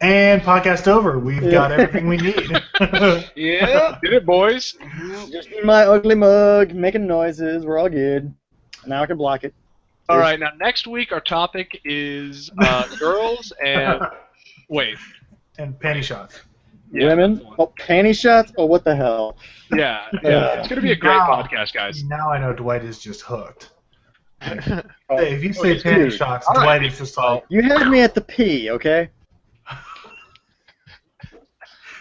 And podcast over. We've got everything we need. Yeah. Did it, boys? Just in my ugly mug, making noises. We're all good. Now I can block it. All right, now next week our topic is girls and... Wait. And panty shots. Yeah, Women? Oh, panty shots? Oh, what the hell? Yeah. It's going to be a great podcast, guys. Now I know Dwight is just hooked. Like, Oh, hey, if you say panty shots, All right. Dwight is just like... you had me at the P, okay?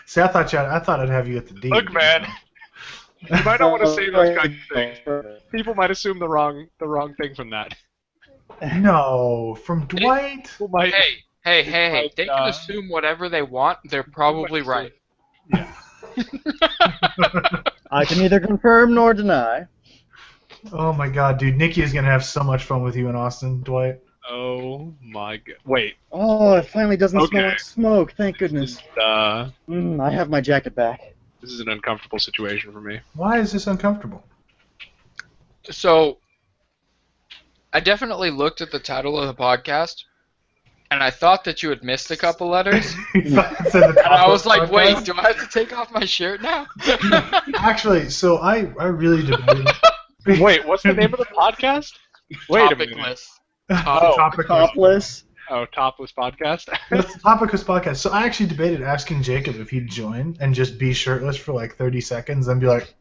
See, I thought I'd have you at the D. Look, man. You might not want to say those kinds of things. People might assume the wrong thing from that. No, from Dwight. People might, Hey, they can assume whatever they want. They're probably right. Yeah. I can neither confirm nor deny. Oh my God, dude, Nikki is gonna have so much fun with you in Austin, Dwight. Oh my god. Wait. Oh, it finally doesn't smell Okay. like smoke. Thank goodness. I I have my jacket back. This is an uncomfortable situation for me. Why is this uncomfortable? So, I definitely looked at the title of the podcast, and I thought that you had missed a couple letters. And And I was like, wait, do I have to take off my shirt now? Actually, so I really debated. Wait, what's the name of the podcast? Wait a minute. Topicless. Topless. Oh, Topless Podcast? That's the Topicless podcast. So I actually debated asking Jacob if he'd join and just be shirtless for like 30 seconds and be like,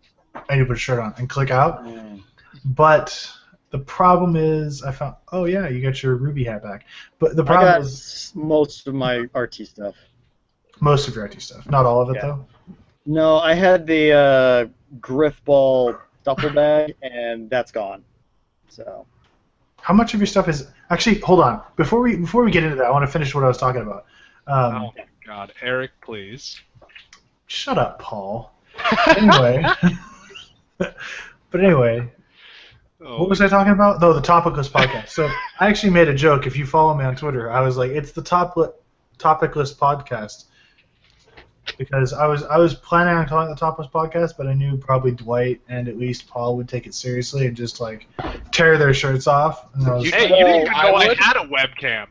I need to put a shirt on and click out. But the problem is I found, oh yeah, you got your Ruby hat back. But the I problem got is most of my RT stuff. most of your IT stuff. Not all of it Yeah. though. No, I had the Griff Ball duffel bag, and that's gone. So. How much of your stuff is actually? Hold on. Before we get into that, I want to finish what I was talking about. Oh my god. Eric, please. Shut up, Paul. Anyway, but anyway, Oh, what was I talking about? Oh, the Topicless podcast. So I actually made a joke. If you follow me on Twitter, I was like, it's the Topicless podcast. Because I was planning on calling it the Topicless podcast, but I knew probably Dwight and at least Paul would take it seriously and just like tear their shirts off. And I was Hey, you didn't even I know I would. had a webcam.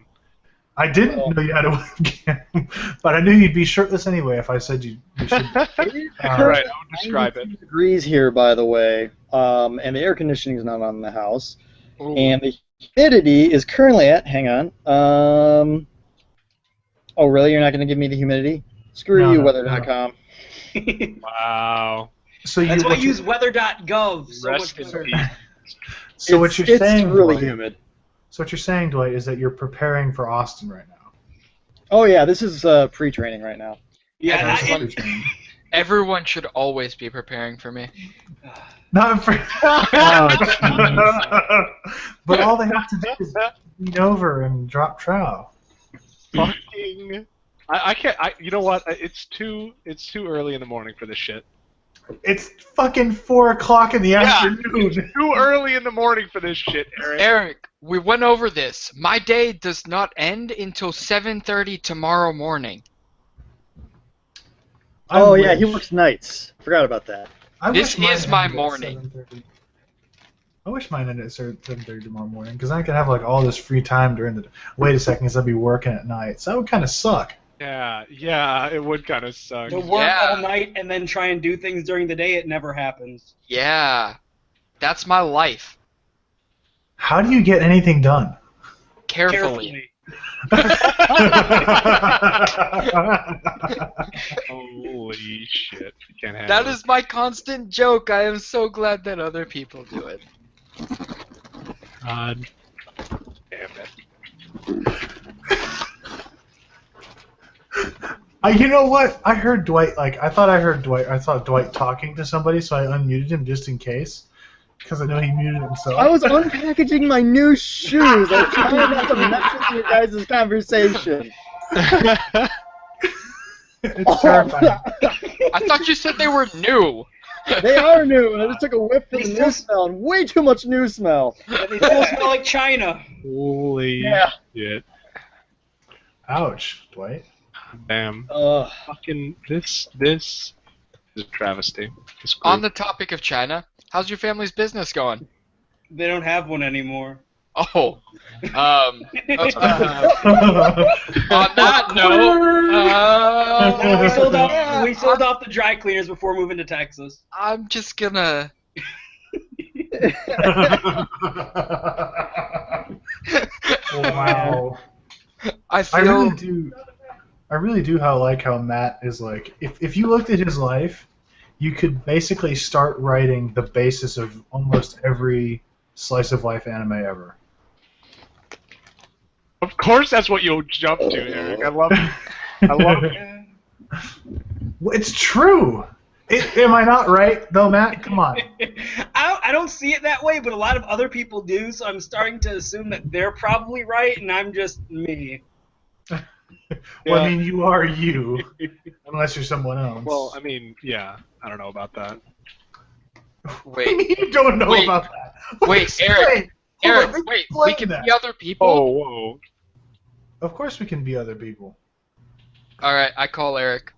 I didn't know you had a webcam, but I knew you'd be shirtless anyway if I said you should. Alright, I would describe it. 92 degrees here, by the way, and the air conditioning is not on in the house, and the humidity is currently at. Hang on. Oh, really? You're not going to give me the humidity? Screw No, you, no, weather.com. Wow. So That's why I what you- use weather.gov. So Rest much in better. peace. So what you're it's saying, really Dwight, humid. So what you're saying, Dwight, is that you're preparing for Austin right now. Oh yeah, this is pre-training right now. Yeah, That's and- pre-training. Everyone should always be preparing for me. Not for. Oh, But all they have to do is lean over and drop trow. Fucking. I can't. You know what? It's too early in the morning for this shit. It's fucking 4 o'clock in the afternoon. Too early in the morning for this shit, Eric. Eric, we went over this. My day does not end until 7:30 tomorrow morning. oh yeah, he works nights. Forgot about that. This wish mine is my ended at morning. 7:30. I wish mine ended at 7:30 tomorrow morning because I could have like all this free time during the. Wait a second, because I'd be working at night, so that would kind of suck. Yeah, it would kind of suck. To work Yeah. all night and then try and do things during the day, it never happens. Yeah, that's my life. How do you get anything done? Carefully. Holy shit! Can't have That is my constant joke. I am so glad that other people do it. God damn it. You know what? I heard Dwight. I thought I heard Dwight. I thought Dwight talking to somebody, so I unmuted him just in case, because I know he muted himself. I was unpackaging my new shoes. I was trying not to mess with your guys' conversation. It's terrifying. I thought you said they were new. They are new, and I just took a whiff of the new smell, and way too much new smell. And they still smell like China. Holy Yeah. shit! Ouch, Dwight. Damn. Fucking this is a travesty. This On group- the topic of China, how's your family's business going? They don't have one anymore. Oh. On that note, No, we sold off the dry cleaners before moving to Texas. I'm just gonna. Wow. I I really feel. do. I really do like how Matt is like. If you looked at his life, you could basically start writing the basis of almost every slice of life anime ever. Of course, that's what you'll jump to, Eric. I love it. I love it. Well, it's true. Am I not right, though, Matt? Come on. I don't see it that way, but a lot of other people do, so I'm starting to assume that they're probably right, and I'm just me. Well, I mean, you are you, unless you're someone else. Well, I mean, yeah, I don't know about that. Wait, you don't know about that. wait, Explain. Eric. Hold Eric, on, let me wait, explain we can that. be other people? Oh, whoa. Of course we can be other people. Alright, I call Eric.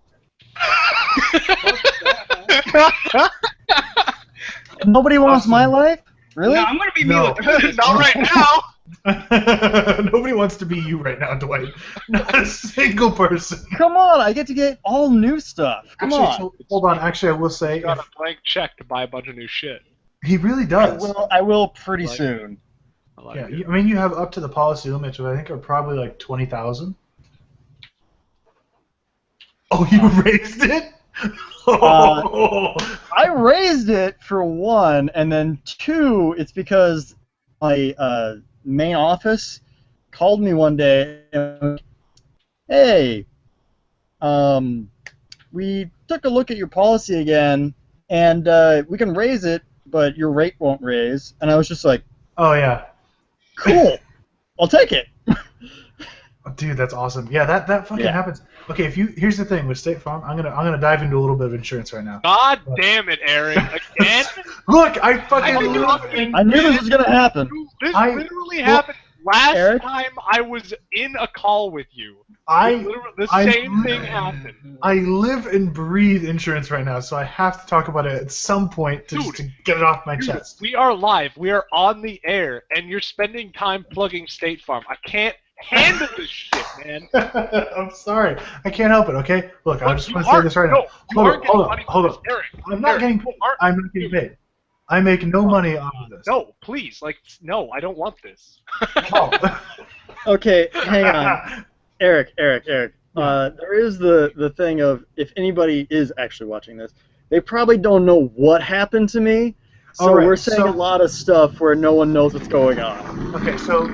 Nobody wants my life? Really? No, I'm gonna be me No. with this. Not right now. Nobody wants to be you right now, Dwight. Not a single person. Come on, I get to get all new stuff. Come Actually, on. so, hold on. Actually, I will say, You got a blank check to buy a bunch of new shit. he really I does. will pretty Like- soon. I like Yeah, it. I mean, you have up to the policy limits, which I think are probably like 20,000. Oh, you raised it? Oh. I raised it for one, and then two, it's because my main office called me one day and, hey, we took a look at your policy again, and we can raise it, but your rate won't raise. And I was just like, Oh yeah, cool, I'll take it. dude, that's awesome. Yeah, that fucking Yeah. happens. Okay, here's the thing with State Farm. I'm gonna dive into a little bit of insurance right now. God damn it, Eric! Again? Look, I fucking I've been love talking- I knew this was gonna happen. This I- literally well, happened last Eric? time I was in a call with you. I The I- same thing happened. live and breathe insurance right now, so I have to talk about it at some point to, just to get it off my Dude, chest. we are live. We are on the air, and you're spending time plugging State Farm. I can't handle this shit, man. I'm sorry. I can't help it, okay? Look, I Look, just you want to say aren't- this right no, now. you Hold aren't on, getting hold on, money hold from on. this, Eric. I'm not Eric, getting you paid. aren't- I'm not getting paid. I make no money off of this. No, please, no, I don't want this. Oh. Okay, hang on. Eric. There is the thing of, if anybody is actually watching this, they probably don't know what happened to me, so All right, we're saying so- a lot of stuff where no one knows what's going on. Okay, so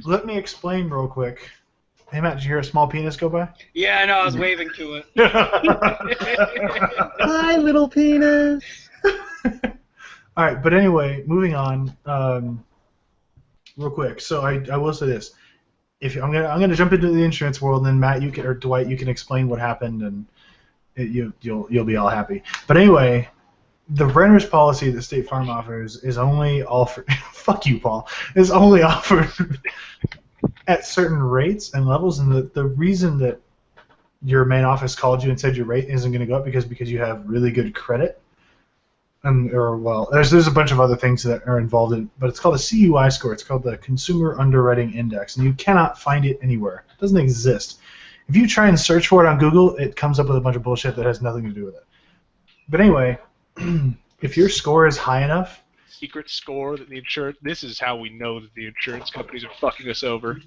let me explain real quick. Hey, Matt, did you hear a small penis go by? Yeah, I know. I was waving to it. Hi, little penis. All right, but anyway, moving on. Real quick, so I will say this: if I'm gonna jump into the insurance world, and then Matt, you can, or Dwight, you can explain what happened, and you'll be all happy. But anyway, the renter's policy that State Farm offers is only offered. Fuck you, Paul. Is only offered at certain rates and levels, and the reason that your main office called you and said your rate isn't going to go up because you have really good credit. There's a bunch of other things that are involved in, but it's called a CUI score. It's called the Consumer Underwriting Index, and you cannot find it anywhere. It doesn't exist. If you try and search for it on Google, it comes up with a bunch of bullshit that has nothing to do with it. But anyway, if your score is high enough, Secret score that the insurance. This is how we know that the insurance companies are fucking us over.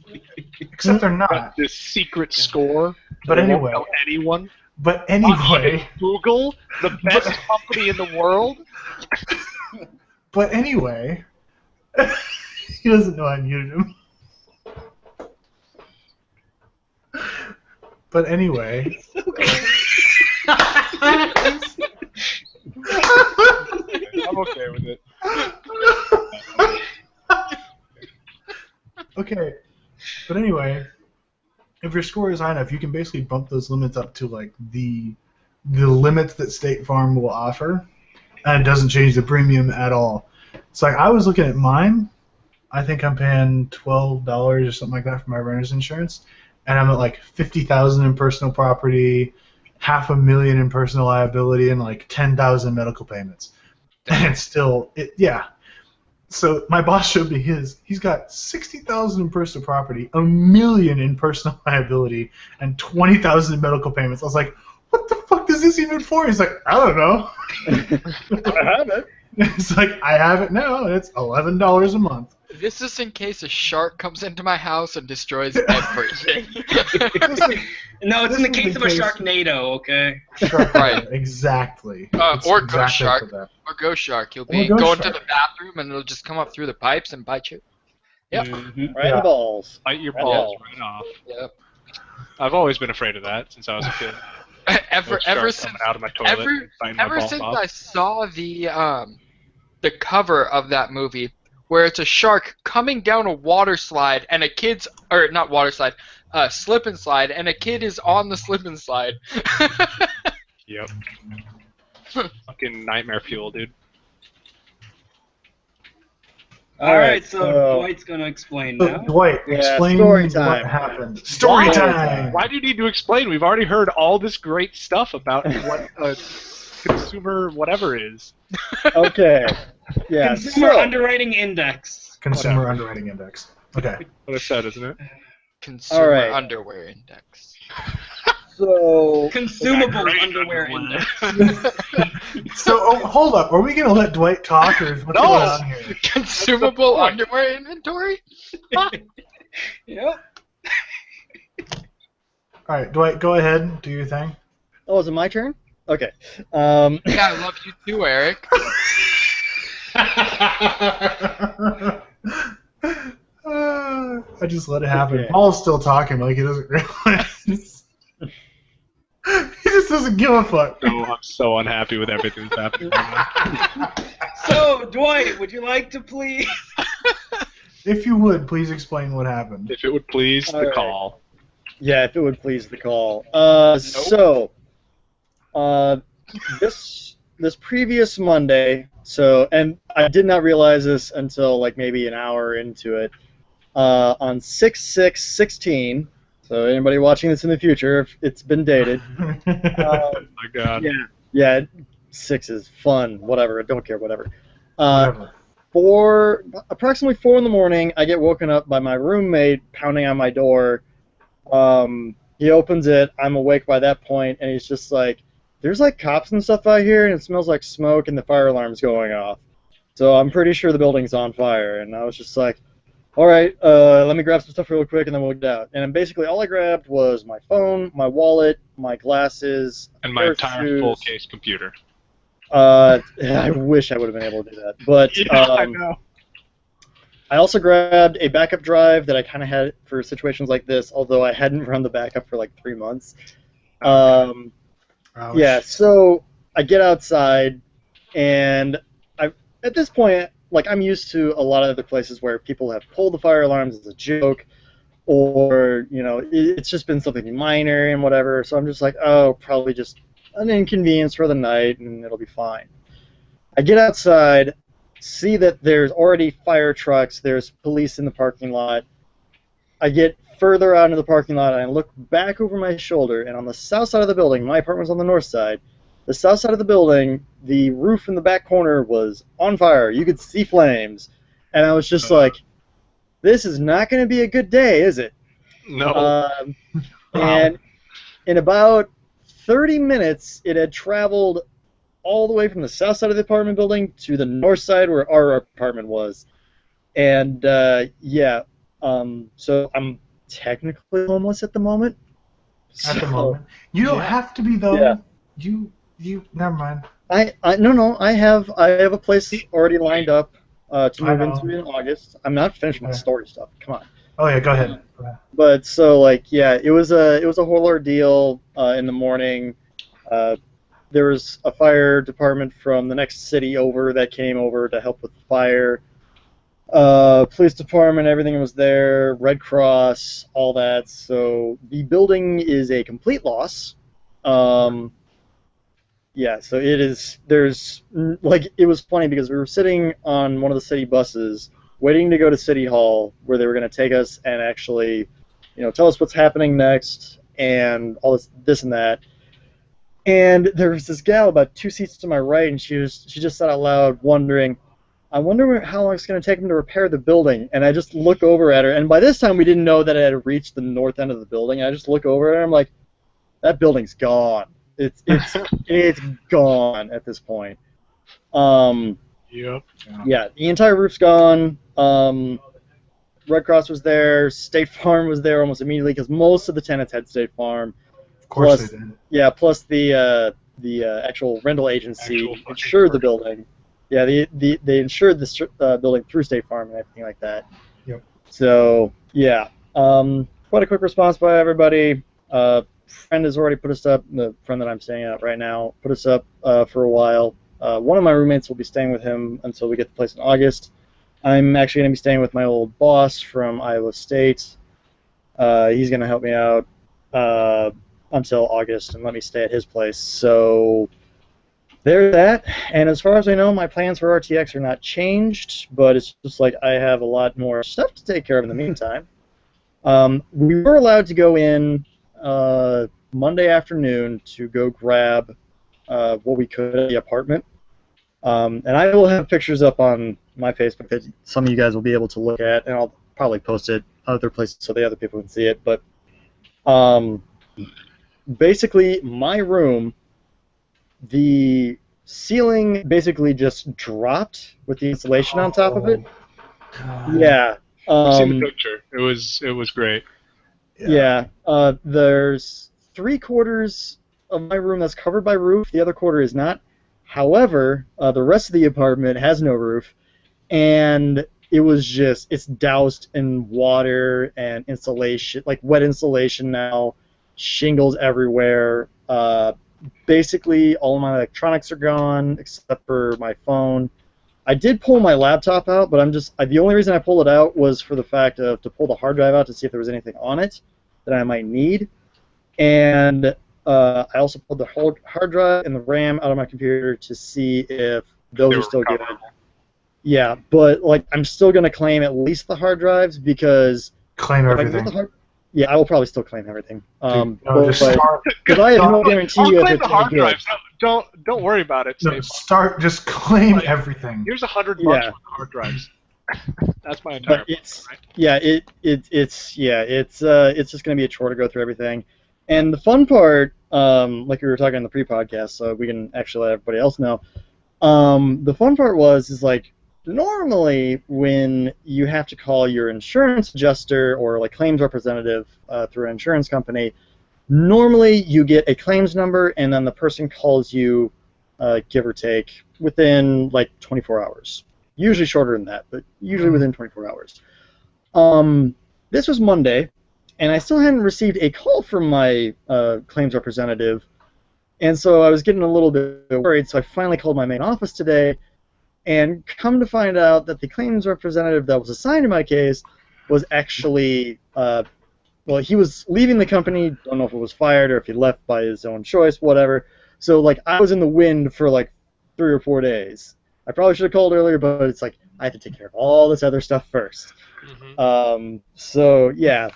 except they're not. This secret score. But that won't anyway. tell anyone. But anyway, Google, the best company in the world. but anyway, he doesn't know I muted him. But anyway. I'm okay with it. Okay, but anyway, if your score is high enough, you can basically bump those limits up to like the limits that State Farm will offer, and it doesn't change the premium at all. It's like I was looking at mine. I think I'm paying $12 or something like that for my renter's insurance, and I'm at like $50,000 in personal property, $500,000 in personal liability, and like 10,000 medical payments. And it's still yeah. So my boss showed me his. He's got $60,000 in personal property, $1 million in personal liability, and $20,000 in medical payments. I was like, what the fuck is this even for? He's like, I don't know. I have it. It's like, I have it now, and it's $11 a month. This is in case a shark comes into my house and destroys everything. No, it's This in the is case the of a case- Sharknado, okay? Shark, Right. Exactly. It's Or exactly ghost shark. for that. Or ghost shark. You'll Or be ghost going to shark. the bathroom and it'll just come up through the pipes and bite you. Yep. Mhm. Right in Yeah. the balls. Bite your Yeah. balls right off. Yep. I've always been afraid of that since I was a kid. Ever Shark since coming out of my toilet, and biting my ever balls since off. I saw the cover of that movie where it's a shark coming down a water slide and a kid's or not water slide, slip and slide, and a kid is on the slip and slide. Yep. Fucking nightmare fuel, dude. All right, so so- Dwight's gonna explain So, now. Dwight, Yeah, explain story what time. happened. Story Why? time. Why do you need to explain? We've already heard all this great stuff about what a consumer whatever is. Okay. Yeah. Consumer so- underwriting index. Consumer underwriting index. Okay. What I said, isn't it? Consumer Alright. underwear index. So Consumable Great underwear underwear. index. So, hold up. Are we going to let Dwight talk, or what's No! going on here? Consumable point. underwear inventory? Yep. All right, Dwight, go ahead. Do your thing. oh, is it my turn? Okay. Yeah, I love you too, Eric. I just let it happen. Okay. Paul's still talking like he doesn't realize. He just doesn't give a fuck. No, I'm so unhappy with everything that's happening right now. So, Dwight, would you like to please? If you would, please explain what happened. If it would please the Alright. call. Yeah, if it would please the call. This previous Monday, and I did not realize this until like maybe an hour into it, on 6/6/16. So anybody watching this in the future, if it's been dated. Oh my god. Yeah, 6 is fun. Whatever, I don't care. Whatever. Whatever. Approximately 4 in the morning, I get woken up by my roommate pounding on my door. He opens it. I'm awake by that point, and he's just like, "There's like cops and stuff out here, and it smells like smoke, and the fire alarm's going off. So I'm pretty sure the building's on fire." And I was just like, "All right, let me grab some stuff real quick, and then we'll get out." And basically, all I grabbed was my phone, my wallet, my glasses, And a my pair of entire shoes. full case computer. I wish I would have been able to do that, but Yeah, I know. I also grabbed a backup drive that I kind of had for situations like this, although I hadn't run the backup for like 3 months. Ouch. Yeah, so I get outside, and at this point, like, I'm used to a lot of other places where people have pulled the fire alarms as a joke, or, you know, it's just been something minor and whatever, so I'm just like, oh, probably just an inconvenience for the night, and it'll be fine. I get outside, see that there's already fire trucks, there's police in the parking lot. I get further out into the parking lot, and I look back over my shoulder, and on the south side of the building, my apartment's on the north side, the south side of the building, the roof in the back corner was on fire. You could see flames. And I was just like, this is not going to be a good day, is it? No. And in about 30 minutes, it had traveled all the way from the south side of the apartment building to the north side where our apartment was. And, so I'm technically homeless at the moment. At the moment. You don't have to be, though. Yeah. You never mind. No, I have a place already lined up to I move know. into in August. I'm not finished my Okay. story stuff. Come on. Oh, yeah, go ahead. But so like it was a whole ordeal in the morning. There was a fire department from the next city over that came over to help with the fire. Police department, everything was there. Red Cross, all that. So the building is a complete loss. Yeah, so it is. There's like it was funny because we were sitting on one of the city buses, waiting to go to City Hall, where they were going to take us and actually, tell us what's happening next and all this and that. And there was this gal about 2 seats to my right, and she just said out loud, wondering, I wonder how long it's going to take them to repair the building. And I just look over at her, and by this time we didn't know that it had reached the north end of the building. I just look over at her, and I'm like, that building's gone. It's gone at this point. Yep. Yeah, the entire roof's gone. Red Cross was there. State Farm was there almost immediately because most of the tenants had State Farm. Of course Plus, they did. Yeah, plus the actual rental agency insured the building. Yeah, they insured the building through State Farm and everything like that. Yep. So yeah, quite a quick response by everybody. Friend has already put us up. The friend that I'm staying at right now put us up for a while. One of my roommates will be staying with him until we get the place in August. I'm actually going to be staying with my old boss from Iowa State. He's going to help me out until August and let me stay at his place. So there's that. And as far as I know, my plans for RTX are not changed, but it's just like I have a lot more stuff to take care of in the meantime. We were allowed to go in Monday afternoon to go grab what we could at the apartment. And I will have pictures up on my Facebook that some of you guys will be able to look at, and I'll probably post it other places so the other people can see it. But basically, my room, the ceiling basically just dropped with the insulation on top of it. God. Yeah. I've seen the picture. It was great. Yeah. There's 3/4 of my room that's covered by roof. The other quarter is not. However, the rest of the apartment has no roof, and it's doused in water and insulation, like wet insulation now, shingles everywhere. Basically, all of my electronics are gone except for my phone. I did pull my laptop out, but the only reason I pulled it out was for the fact of to pull the hard drive out to see if there was anything on it that I might need. And I also pulled the hard drive and the RAM out of my computer to see if those are still good. Yeah, but like I'm still going to claim at least the hard drives because Claim everything. Yeah, I will probably still claim everything. Because I have no guarantee I'll if claim it's the hard good. drives. Don't worry about it. No, Steve. just claim everything. Here's $100 Yeah. for hard drives. That's my entire. But it's it's just going to be a chore to go through everything. And the fun part, like we were talking in the pre-podcast, so we can actually let everybody else know. The fun part is like normally when you have to call your insurance adjuster or like claims representative through an insurance company, normally you get a claims number and then the person calls you, give or take, within like 24 hours. Usually shorter than that, but usually within 24 hours. This was Monday, and I still hadn't received a call from my claims representative, and so I was getting a little bit worried, so I finally called my main office today, and come to find out that the claims representative that was assigned to my case was actually, he was leaving the company, don't know if it was fired or if he left by his own choice, whatever, so like I was in the wind for like 3 or 4 days. I probably should have called earlier, but it's like I have to take care of all this other stuff first. Mm-hmm. So yeah,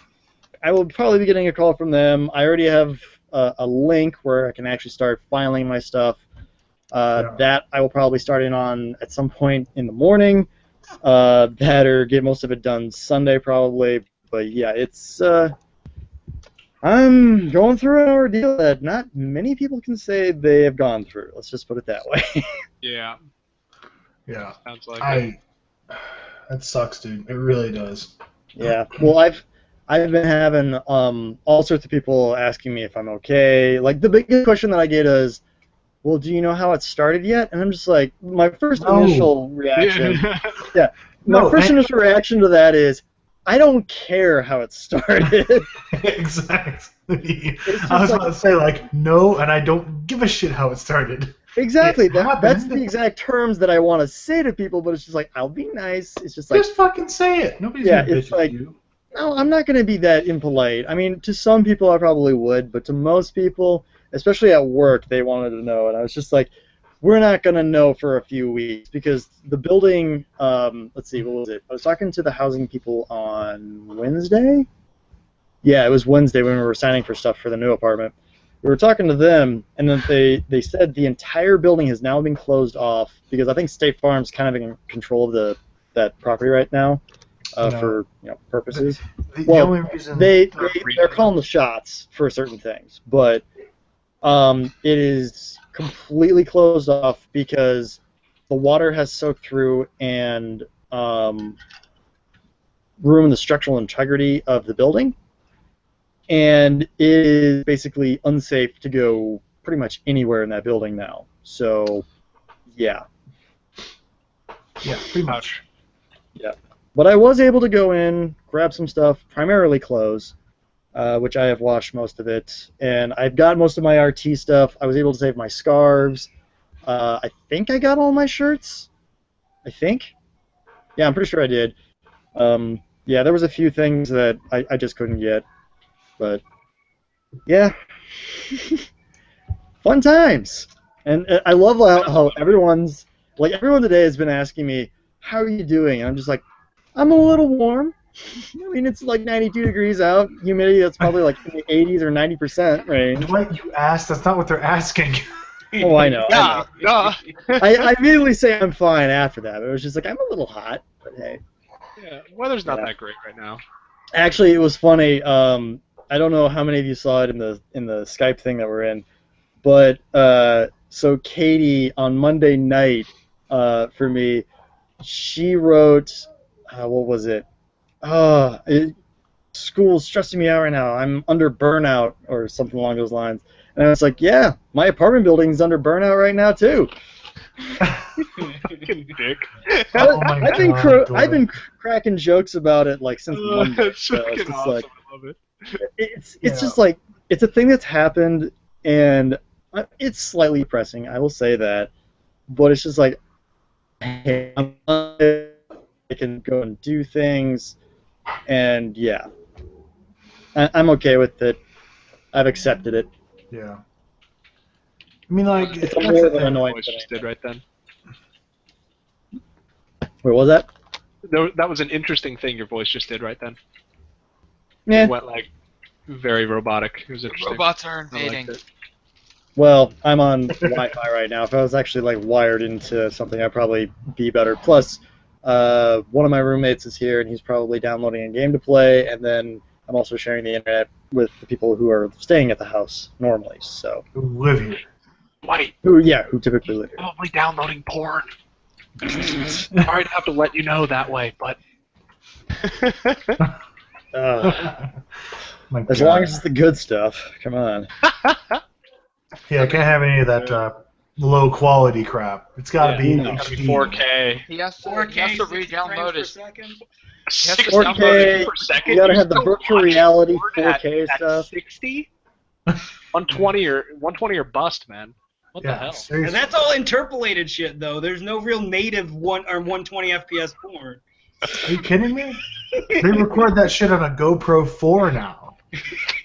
I will probably be getting a call from them. I already have a link where I can actually start filing my stuff. That I will probably start in on at some point in the morning. That or get most of it done Sunday probably. But yeah, it's I'm going through an ordeal that not many people can say they have gone through. Let's just put it that way. Yeah. Yeah. Sounds like that sucks, dude. It really does. Yeah. Well, I've been having all sorts of people asking me if I'm okay. Like the biggest question that I get is, well, do you know how it started yet? And I'm just like, my first initial reaction. Yeah. My first initial reaction to that is, I don't care how it started. Exactly. I was about to say, like, no, and I don't give a shit how it started. Exactly. That's the exact terms that I want to say to people, but it's just like, I'll be nice. It's just like... Just fucking say it. Nobody's going to bitch at you. No, I'm not going to be that impolite. I mean, to some people I probably would, but to most people, especially at work, they wanted to know. And I was just like, we're not going to know for a few weeks because the building, let's see, what was it? I was talking to the housing people on Wednesday. Yeah, it was Wednesday when we were signing for stuff for the new apartment. we were talking to them, and then they said the entire building has now been closed off because I think State Farm's kind of in control of that property right now for purposes. The Well, only reason they're calling the shots for certain things, but it is completely closed off because the water has soaked through and ruined the structural integrity of the building, and it is basically unsafe to go pretty much anywhere in that building now. So, yeah. Yeah, pretty much. Yeah. But I was able to go in, grab some stuff, primarily clothes, which I have washed most of it, and I've got most of my RT stuff. I was able to save my scarves. I think I got all my shirts. I think. Yeah, I'm pretty sure I did. Yeah, there was a few things that I just couldn't get. But, yeah. Fun times. And I love how everyone today has been asking me, how are you doing? And I'm just like, I'm a little warm. I mean, it's like 92 degrees out. Humidity that's probably like in the 80s or 90% range. What you asked? That's not what they're asking. Oh, I know. Yeah, duh. I immediately say I'm fine after that. It was just like, I'm a little hot, but hey. Yeah, weather's not that great right now. Actually, it was funny. I don't know how many of you saw it in the Skype thing that we're in, but so Katie on Monday night for me, she wrote, what was it? School's stressing me out right now. I'm under burnout or something along those lines. And I was like, yeah, my apartment building's under burnout right now too. Fucking dick. Oh my I've been cracking jokes about it like since Monday. That's fucking awesome. Like, I love it. It's just like it's a thing that's happened, and it's slightly depressing. I will say that, but it's just like, hey, I can go and do things, and yeah, I'm okay with it. I've accepted it. Yeah. I mean, like, It's more than annoying. Voice just did right then. Where was that? That was an interesting thing your voice just did right then. Yeah. It went like very robotic. It was interesting. Robots are I liked invading. it. Well, I'm on Wi-Fi right now. If I was actually like wired into something, I'd probably be better. Plus, one of my roommates is here, and he's probably downloading a game to play. And then I'm also sharing the internet with the people who are staying at the house normally. So who live here. White. who typically live here. Probably downloading porn. Sorry to have to let you know that way, but. As long as it's the good stuff. Come on. Yeah, I can't have any of that low quality crap. It's got to be no. HD. 4K. He has to 4K, re-download his. 60 4K, per second. you gotta have the You're virtual watching reality porn 4K at stuff. 60? 120 or bust, man. What the hell? Seriously. And that's all interpolated shit, though. There's no real native 120 FPS porn. Are you kidding me? They record that shit on a GoPro 4 now.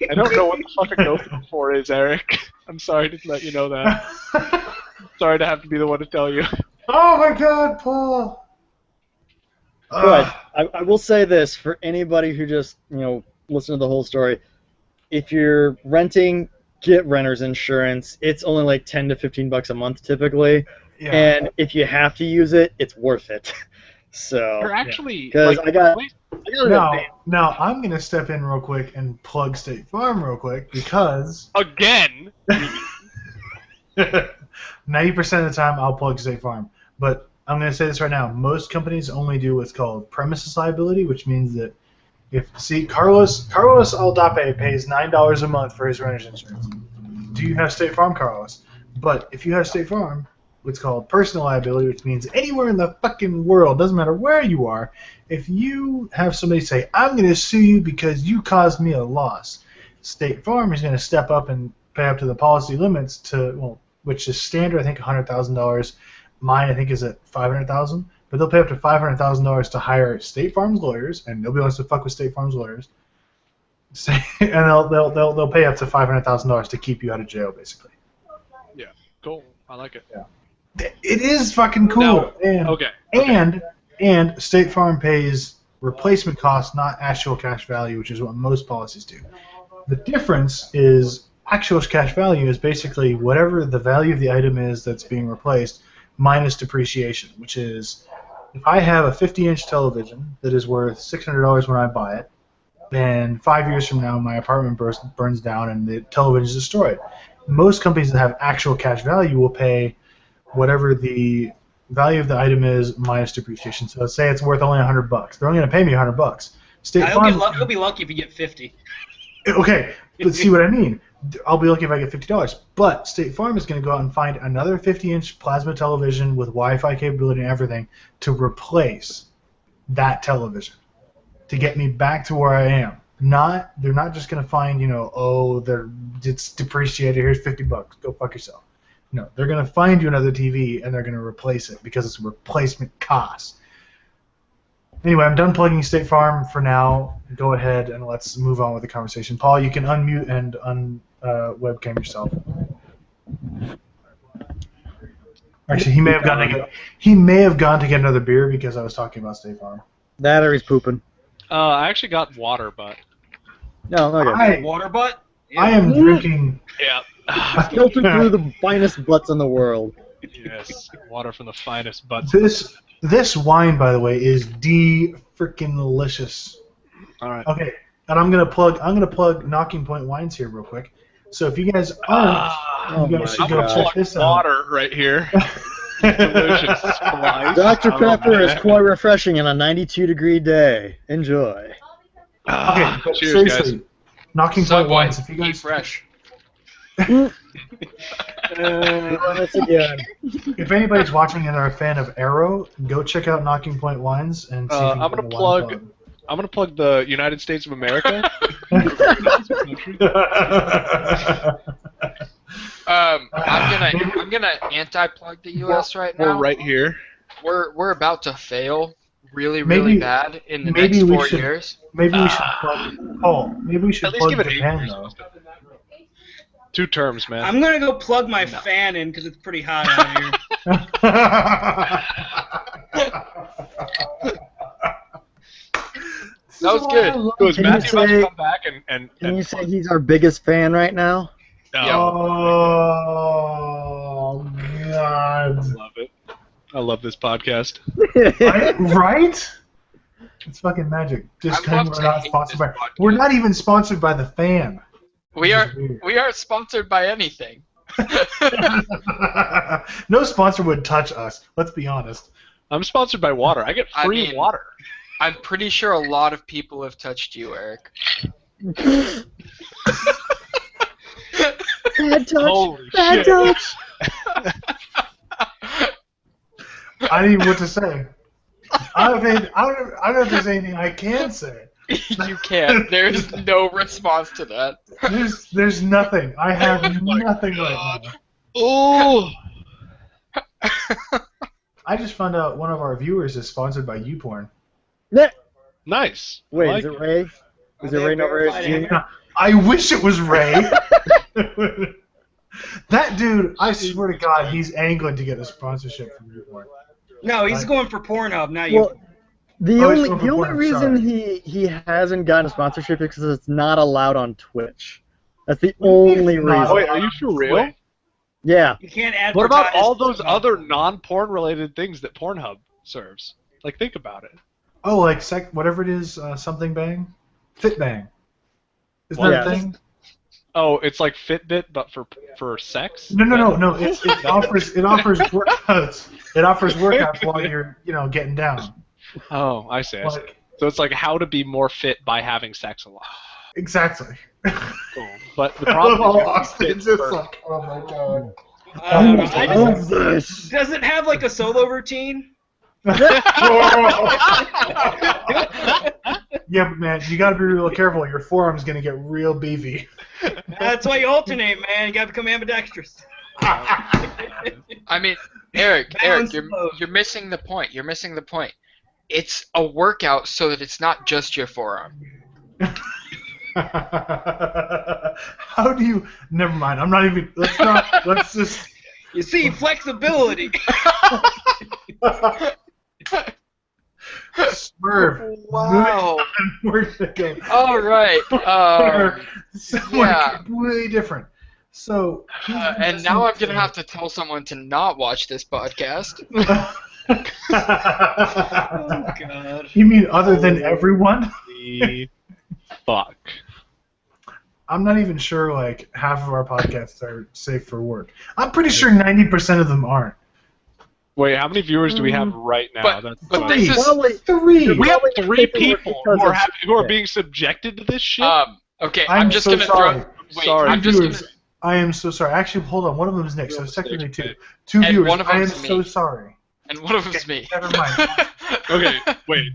I don't know what the fuck a GoPro 4 is, Eric. I'm sorry to let you know that. Sorry to have to be the one to tell you. Oh my God, Paul. But I will say this for anybody who just listen to the whole story. If you're renting, get renter's insurance. It's only like $10 to $15 a month typically, Yeah. and if you have to use it, it's worth it. So They're actually because like, I got Now I'm gonna step in real quick and plug State Farm real quick because again. 90% of the time I'll plug State Farm, but I'm gonna say this right now. Most companies only do what's called premises liability, which means that Carlos Aldape pays $9 a month for his renter's insurance. Do you have State Farm, Carlos? But if you have State Farm, what's called personal liability, which means anywhere in the fucking world, doesn't matter where you are, if you have somebody say, I'm going to sue you because you caused me a loss, State Farm is going to step up and pay up to the policy limits which is standard, I think $100,000. Mine, I think, is at $500,000. But they'll pay up to $500,000 to hire State Farm's lawyers, and nobody wants to fuck with State Farm's lawyers. And they'll pay up to $500,000 to keep you out of jail, basically. Yeah, cool. I like it. Yeah. It is fucking cool. No. And, Okay. And State Farm pays replacement costs, not actual cash value, which is what most policies do. The difference is actual cash value is basically whatever the value of the item is that's being replaced minus depreciation, which is if I have a 50-inch television that is worth $600 when I buy it, then 5 years from now my apartment burns down and the television is destroyed. Most companies that have actual cash value will pay whatever the value of the item is minus depreciation. So let's say it's worth only $100. They're only going to pay me $100. State Farm. He'll be lucky if you get 50. Okay, but see what I mean. I'll be lucky if I get $50. But State Farm is going to go out and find another 50-inch plasma television with Wi-Fi capability and everything to replace that television to get me back to where I am. They're not just going to find, it's depreciated. Here's $50. Go fuck yourself. No, they're going to find you another TV and they're going to replace it because it's a replacement cost. Anyway, I'm done plugging State Farm for now. Go ahead and let's move on with the conversation. Paul, you can unmute and webcam yourself. Actually, he may have gone to get another beer because I was talking about State Farm. That or he's pooping. I actually got water, but... No, okay. Water butt? Yeah. I am drinking... Yeah. Filtered through the finest butts in the world. Yes, water from the finest butts. This wine, by the way, is freaking delicious. All right. Okay, and I'm gonna plug Knocking Point Wines here real quick. So if you guys aren't, you guys should go check this out. Water right here. Delicious. Dr. Pepper is quite refreshing on a 92-degree day. Enjoy. Okay, but cheers, seriously, guys. Knocking Point Subway, Wines. If you eat guys fresh. Once again. If anybody's watching and are a fan of Arrow, go check out Knocking Point Wines and see if you can I'm get gonna a wine plug. I'm gonna plug the United States of America. I'm gonna anti-plug the U.S. right now. We're right here. We're about to fail really Maybe- bad in the maybe next we 4 should- years. Maybe we should plug Paul. Maybe we should At least plug give it 8 Japan years. though. 2 terms, man. I'm going to go plug my fan in because it's pretty hot out here. That was good. So is Can you Matthew about to say- come back and Can you say he's our biggest fan right now? No, Oh God! I love it. I love this podcast. Right? It's fucking magic. Just I love because to we're not hate sponsored this by. podcast. We're not even sponsored by the fan. We This is weird. aren't sponsored by anything. No sponsor would touch us. Let's be honest. I'm sponsored by water. I get I free mean- water. I'm pretty sure a lot of people have touched you, Eric. Bad touch. Holy Bad shit. touch. I don't even know what to say. I don't know if there's anything I can say. You can't. There's no response to that. There's nothing. I have nothing right now. Oh. I just found out one of our viewers is sponsored by YouPorn. Nice. I Wait, like is it it. Ray? Is it Ray Novares Jr.? I wish it was Ray. That dude, I swear to God, he's angling to get a sponsorship from YouPorn. No, he's going for Pornhub, not you. Well, the Oh, he's only going for the only porn, reason sorry. he hasn't gotten a sponsorship is because it's not allowed on Twitch. That's the only Not reason. Wait, are you for real? Yeah. You can't advertise. What about all those other non-porn related things that Pornhub serves? Like, think about it. Oh, like whatever it is, something bang, fit bang. Isn't that a Yes. thing? Oh, it's like Fitbit, but for sex? No. It offers workouts. It offers workouts while you're getting down. Oh, I see. Like, So it's like how to be more fit by having sex a lot. exactly. Cool. But the problem is Austin's just like, oh my God. I love just, this. does it have like a solo routine? Yeah, but man, you gotta be real careful. Your forearm's gonna get real beefy. That's why you alternate, man. You got to become ambidextrous. I mean, Eric, Balance you're load. missing the point. You're missing the point. It's a workout so that it's not just your forearm. How do you? Never mind. I'm not even. Let's just. You see, flexibility. Swerve. Wow. We're gonna go. All right. Somewhere yeah. completely different. So. And now I'm gonna have to tell someone to not watch this podcast. Oh God. You mean other than everyone? Fuck. I'm not even sure like half of our podcasts are safe for work. I'm pretty sure 90% of them aren't. Wait, how many viewers do we have right now? But That's this is Probably, Three. we have probably 3 people people because of- who are being subjected to this shit. okay. I'm I'm just so gonna sorry. throw. Wait, Sorry. I'm just Viewers, gonna. I am so sorry. Actually, hold on. One of them is Nick, so Real it's technically mistake, two. And Viewers. one of I am them's me. so sorry. And one of them's me. Never mind. Okay, wait.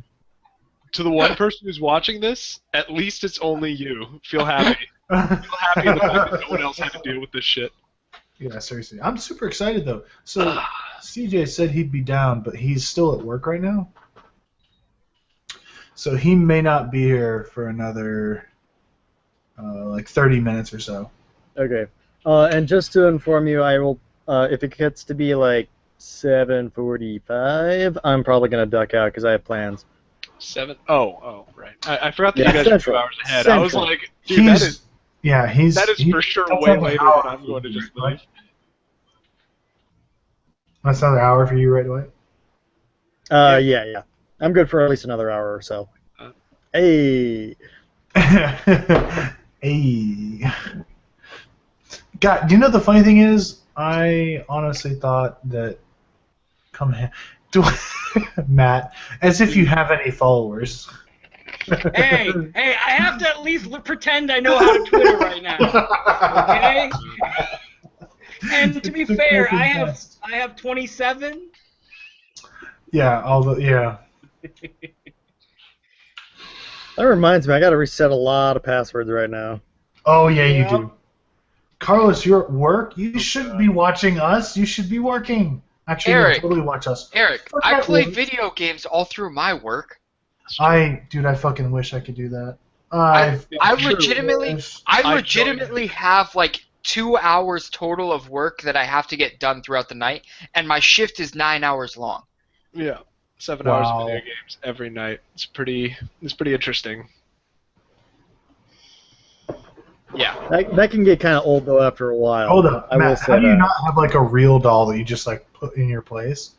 To the one person who's watching this, at least it's only you. Feel happy. Feel happy in the fact that no one else had to deal with this shit. Yeah, seriously. I'm super excited though. So CJ said he'd be down, but he's still at work right now. So he may not be here for another like 30 minutes or so. Okay. And just to inform you, I will. If it gets to be like 7:45, I'm probably gonna duck out because I have plans. 7? Oh, right. I forgot that Yeah, you guys Central. were 2 hours ahead. I was Central. like, dude, that is He's for sure that's way another later hour than I'm for going to you, just right? leave. That's another hour for you, right away. Yeah. I'm good for at least another hour or so. Uh. Hey. Hey. God, do you know the funny thing is? I honestly thought that. Matt, as if you have any followers. Hey, I have to at least pretend I know how to Twitter right now. Okay? And to be fair, I have 27. Yeah, yeah. That reminds me, I gotta reset a lot of passwords right now. Oh yeah, you Yeah. do. Carlos, you're at work. You shouldn't be watching us. You should be working. Actually, no, Eric. totally watch us. Eric, Fuck I that play one. video games all through my work. Dude, I fucking wish I could do that. I sure legitimately, wish. I legitimately have like 2 hours total of work that I have to get done throughout the night, and my shift is 9 hours long. Yeah. 7 hours Wow. of video games every night. It's pretty interesting. Yeah. That can get kind of old though after a while. Hold up, I will Matt. say How do you that. not have like a real doll that you just like put in your place?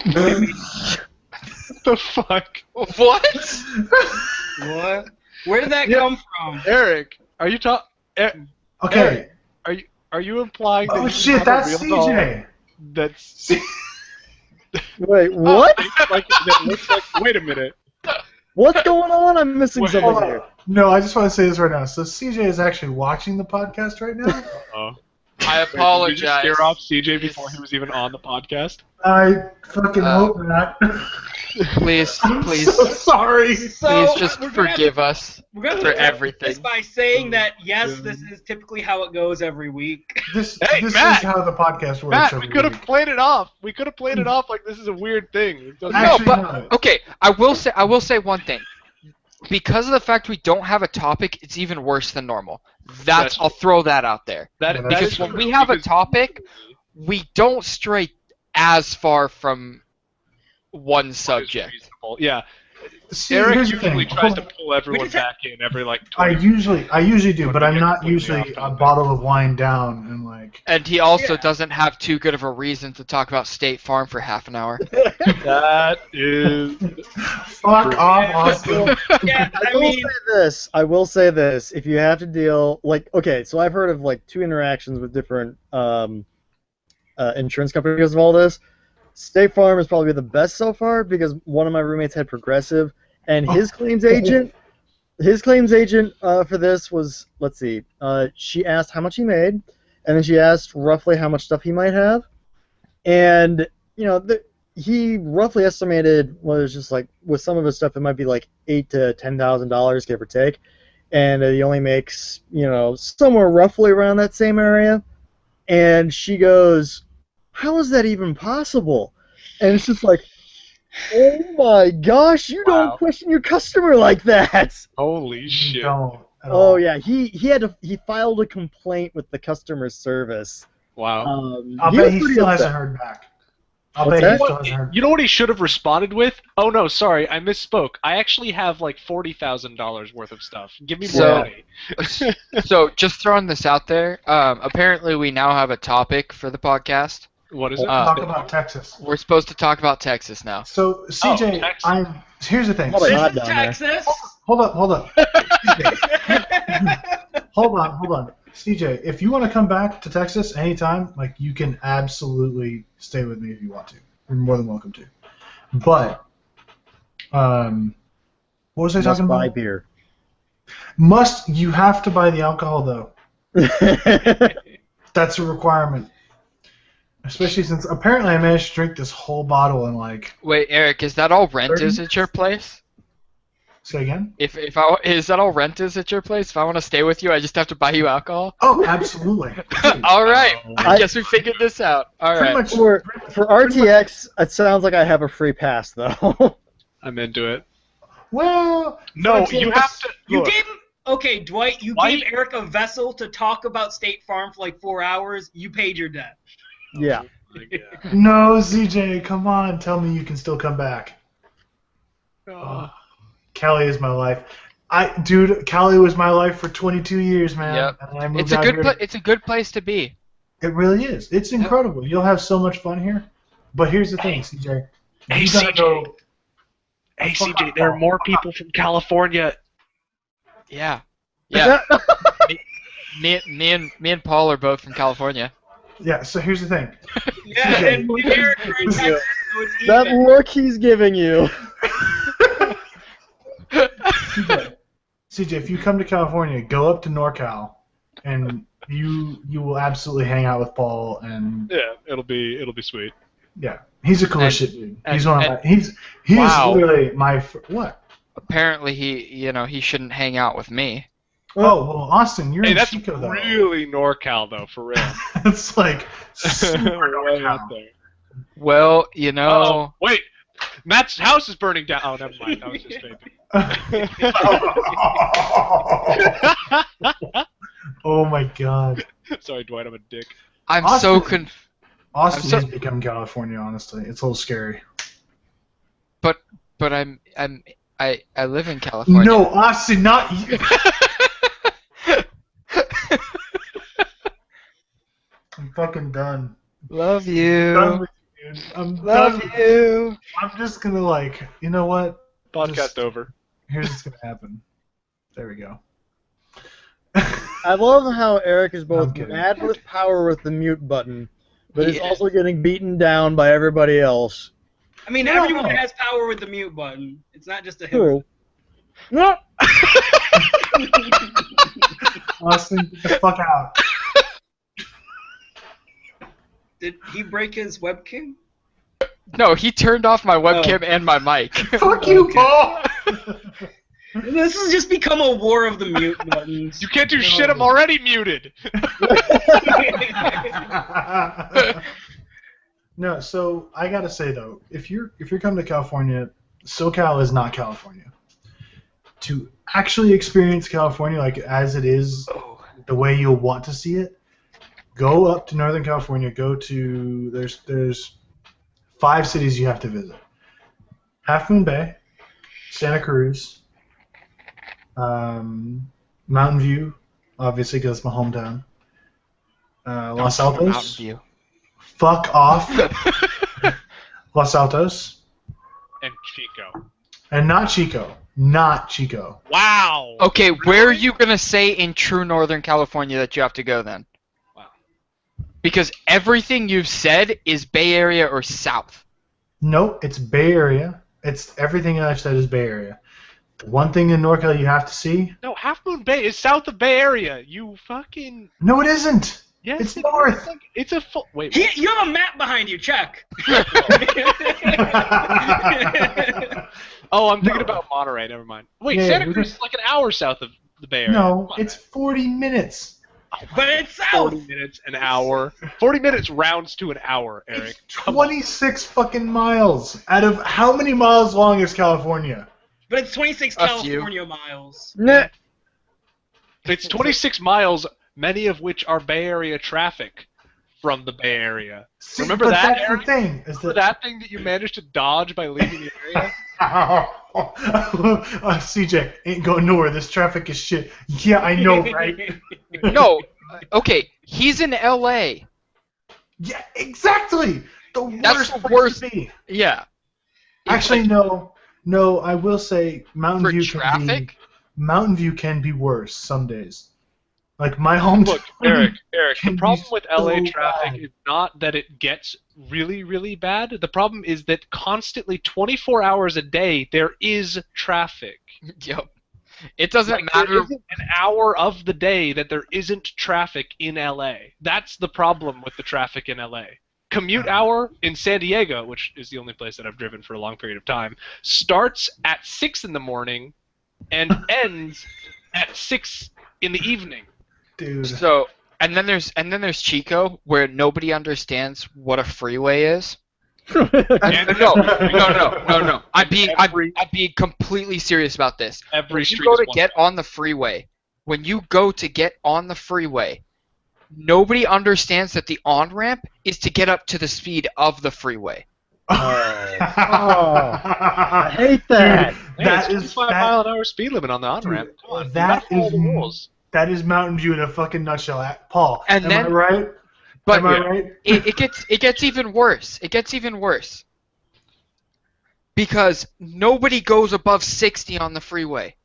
What the fuck? What? What? Where did that Yeah. come from? Eric, are you Okay. are you implying that Oh you shit, have that's a real doll CJ. that's Wait, what? that looks like wait a minute. What's going on? I'm missing Wait, something Hold here. on. No, I just want to say this right now. So CJ is actually watching the podcast right now. Oh. I Did we just apologize. scare off CJ before he was even on the podcast? I fucking hope not. Please, I'm please, so sorry. So, please just we're gonna have forgive us We're gonna for preface everything. this by saying that yes, this is typically how it goes every week. This Hey, is Matt! how the podcast works. Matt, we every could have week. played it off. We could have played it off like this is a weird thing. It doesn't- Actually, No, no. but okay, I will say one thing. Because of the fact we don't have a topic, it's even worse than normal. That's I'll throw that out there. that Yeah, that Because is when true, we have a because- topic, we don't stray as far from one subject. reasonable. Yeah. See, Eric here's the usually thing. tries to Hold on. pull everyone just have- back in every like I 20 usually do, but I'm get not completely usually off a topic. bottle of wine down and like. And he also Yeah. doesn't have too good of a reason to talk about State Farm for half an hour. That is Fuck off, Yeah. Austin. Yeah, I I will mean, say this. I will say this. If you have to deal, like, okay, so I've heard of like 2 interactions with different insurance companies because of all this. State Farm is probably the best so far because one of my roommates had Progressive, and his claims agent, for this was, let's see, she asked how much he made, and then she asked roughly how much stuff he might have, and you know he roughly estimated was just like with some of his stuff it might be like $8,000 to $10,000 give or take, and he only makes somewhere roughly around that same area, and she goes, how is that even possible? And it's just like, oh my gosh, you Wow. don't question your customer like that. holy shit. Don't. at Oh all. yeah, he filed a complaint with the customer service. Wow. I'll He bet was he pretty still upset. hasn't heard back. I'll What's bet he that? still hasn't heard. You know what he should have responded with? Oh no, sorry, I misspoke. I actually have like $40,000 worth of stuff. Give me more So- money. So just throwing this out there. Apparently, we now have a topic for the podcast. What is it? Talk about Texas. We're supposed to talk about Texas now. So CJ, Texas. here's the thing. Probably This not is down there. Texas. Hold up. Hold on. CJ, if you want to come back to Texas anytime, like you can absolutely stay with me if you want to. You're more than welcome to. But, what was I Must talking buy about? beer. You have to buy the alcohol though. That's a requirement. Especially since apparently I managed to drink this whole bottle in like. Wait, Eric, is that all rent 30 is at your place? Say again? Is that all rent is at your place? If I want to stay with you, I just have to buy you alcohol. Oh, absolutely. All right, I I- guess we figured this out. All Pretty right. much. For RTX, it sounds like I have a free pass though. I'm into it. Well, No, actually, you have to. You look, gave him. Okay, Dwight, you Why- gave Eric a vessel to talk about State Farm for like 4 hours. You paid your debt. Yeah. No, CJ, come on. Tell me you can still come back. Cali is my life. Dude, Cali was my life for 22 years, man. Yep. And I moved It's a out good here. it's a good place to be. It really is. It's incredible. You'll have so much fun here. But here's the thing, CJ. Hey, You gotta CJ. go. Hey, CJ, there are more people from California. Yeah. Yeah. me and Paul are both from California. Yeah. So here's the thing. Yeah, and Eric, you're in Texas, so it's That even. look he's giving you. CJ, if you come to California, go up to NorCal, and you will absolutely hang out with Paul. And Yeah, it'll be sweet. yeah, he's a cool as shit dude. He's and- one of my. He's Wow. literally my. What? Apparently, he shouldn't hang out with me. Oh well, Austin, you're Hey, in that's Chico though. really NorCal though, for real. It's like super Way NorCal. out there. Well, Oh, wait, Matt's house is burning down. Oh, never mind. That was just vaping. Oh my God. Sorry, Dwight, I'm a dick. I'm Austin- so Austin I'm so- has become California. Honestly, it's a little scary. but I live in California. No, Austin, not you. I'm fucking done. Love Done you. with you, dude. I'm Love done. you. I'm just gonna you know what? Podcast Just- over. Here's what's gonna happen. There we go. I love how Eric is both I'm kidding. mad with power with the mute button, but He is is. also getting beaten down by everybody else. I mean, No. everyone has power with the mute button. It's not just a him. True. No. Austin, get the fuck out. Did he break his webcam? No, he turned off my webcam and my mic. Fuck you, Paul. This has just become a war of the mute buttons. You can't do shit. I'm already muted. No, so I gotta say though, if you're coming to California, SoCal is not California. To actually experience California like as it is, the way you'll want to see it, go up to Northern California. Go to there's 5 cities you have to visit: Half Moon Bay, Santa Cruz, Mountain View, obviously because it's my hometown. Los Mountain Altos. View. Fuck off. Los Altos. And Chico. And not Chico. Not Chico. Wow. Okay, where are you gonna say in true Northern California that you have to go then? Wow. Because everything you've said is Bay Area or South. Nope, it's Bay Area. It's everything that I've said is Bay Area. The one thing in NorCal you have to see. No, Half Moon Bay is south of Bay Area. You fucking. No, it isn't. Yes, It's it north. is. It's a full. Wait. You have a map behind you. Check. Oh, I'm thinking about Monterey. Never mind. Wait, Yeah, Santa we Cruz just- is like an hour south of the Bay Area. No, Come on, it's 40 minutes. But it's south. 40 minutes, an hour. 40 minutes rounds to an hour, Eric. It's 26 fucking miles. Out of how many miles long is California? But it's 26 A few. California miles. Nah. It's 26 miles, many of which are Bay Area traffic. from the Bay Area. See, Remember but that that's area? the thing. Is Remember that thing that you managed to dodge by leaving the area? CJ ain't going nowhere. This traffic is shit. Yeah, I know, right? No, okay, he's in L.A. Yeah, exactly. The That's worst the place worst. to be. Yeah. It's Actually, like, no. I will say Mountain for View traffic. can be worse some days. Like my hometown. Look, Eric, the can problem be with LA so traffic bad. is not that it gets really, really bad. The problem is that constantly, 24 hours a day, there is traffic. Yep. It doesn't There matter. isn't an hour of the day that there isn't traffic in LA. That's the problem with the traffic in LA. Commute hour in San Diego, which is the only place that I've driven for a long period of time, starts at 6 in the morning and ends at 6 in the evening. Dude. So, and then there's Chico, where nobody understands what a freeway is. No. I'm being completely serious about this. Every When you street go is to one get way. on the freeway, nobody understands that the on-ramp is to get up to the speed of the freeway. I hate that. Hey, it's 25-mile-an-hour speed limit on the on-ramp. Come on, that you gotta follow the is- rules. That is Mountain View in a fucking nutshell. Paul, And am then- I right? But Am I right? it gets even worse. It gets even worse. Because nobody goes above 60 on the freeway.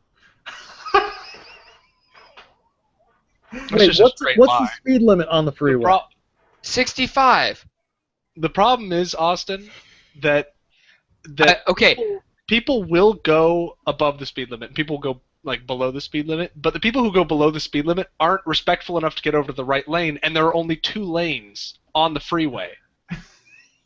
Wait, just a what's straight the lie. speed limit on the The, freeway? 65. the problem is, Austin, that Okay. people will go above the speed limit. People go like below the speed limit, but the people who go below the speed limit aren't respectful enough to get over to the right lane, and there are only 2 lanes on the freeway.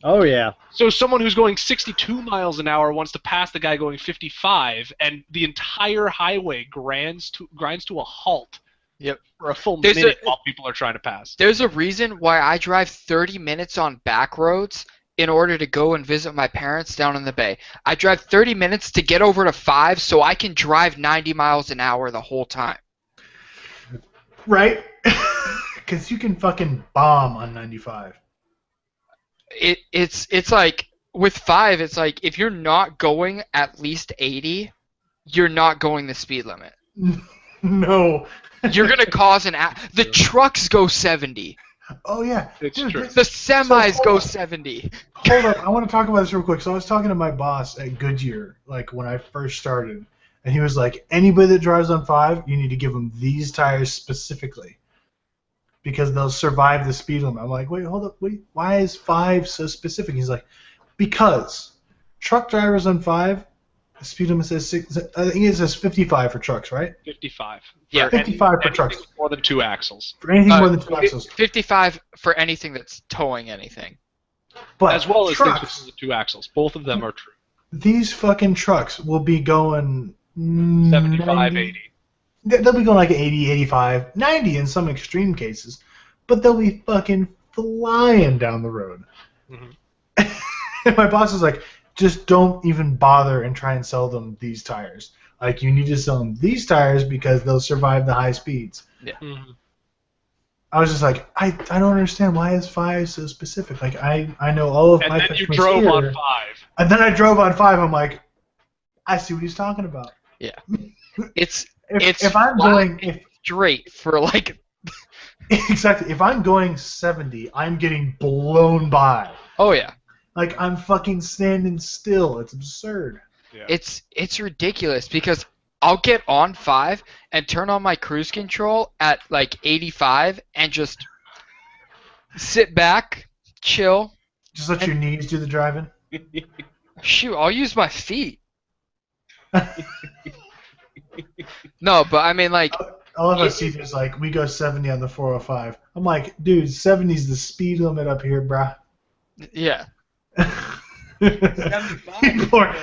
Oh yeah. So someone who's going 62 miles an hour wants to pass the guy going 55, and the entire highway grinds to a halt. Yep. For a full There's minute a- while people are trying to pass. There's a reason why I drive 30 minutes on back roads in order to go and visit my parents down in the Bay. I drive 30 minutes to get over to 5 so I can drive 90 miles an hour the whole time. Right? Because you can fucking bomb on 95. It's like, with 5, it's like, if you're not going at least 80, you're not going the speed limit. No. You're going to cause the trucks go 70. Oh, yeah. It's Dude, true. The semis So, go hold on. 70. Hold up, I want to talk about this real quick. So I was talking to my boss at Goodyear, like when I first started, and he was like, anybody that drives on 5, you need to give them these tires specifically, because they'll survive the speed limit. I'm like, wait, hold up, wait, why is 5 so specific? He's like, because truck drivers on 5, the speed limit says 6, I think it says 55 for trucks, right? 55. Yeah. For 55 for anything trucks. with more than 2 axles. For anything more than 2 axles. 55 for anything that's towing anything. But As well as things with trucks, more than 2 axles. Both of them are true. these fucking trucks will be going 75, 90. 80. They'll be going like 80, 85, 90 in some extreme cases, but they'll be fucking flying down the road. Mhm. And my boss is like, just don't even bother and try and sell them these tires. Like, you need to sell them these tires because they'll survive the high speeds. Mhm. I was just like, I don't understand. Why is 5 so specific? Like, I know all of And my then you customers drove here, on 5. And then I drove on 5. I'm like, I see what he's talking about. It's If I'm flat going... and straight for like Exactly. If I'm going 70, I'm getting blown by. oh yeah. Like, I'm fucking standing still. It's absurd. Yeah. It's ridiculous because I'll get on 5 and turn on my cruise control at like 85 and just sit back, chill. Just let your knees do the driving. Shoot, I'll use my feet. No, but I mean like I love how CJ's like, we go 70 on the 405. I'm like, dude, 70's the speed limit up here, brah. yeah. 75.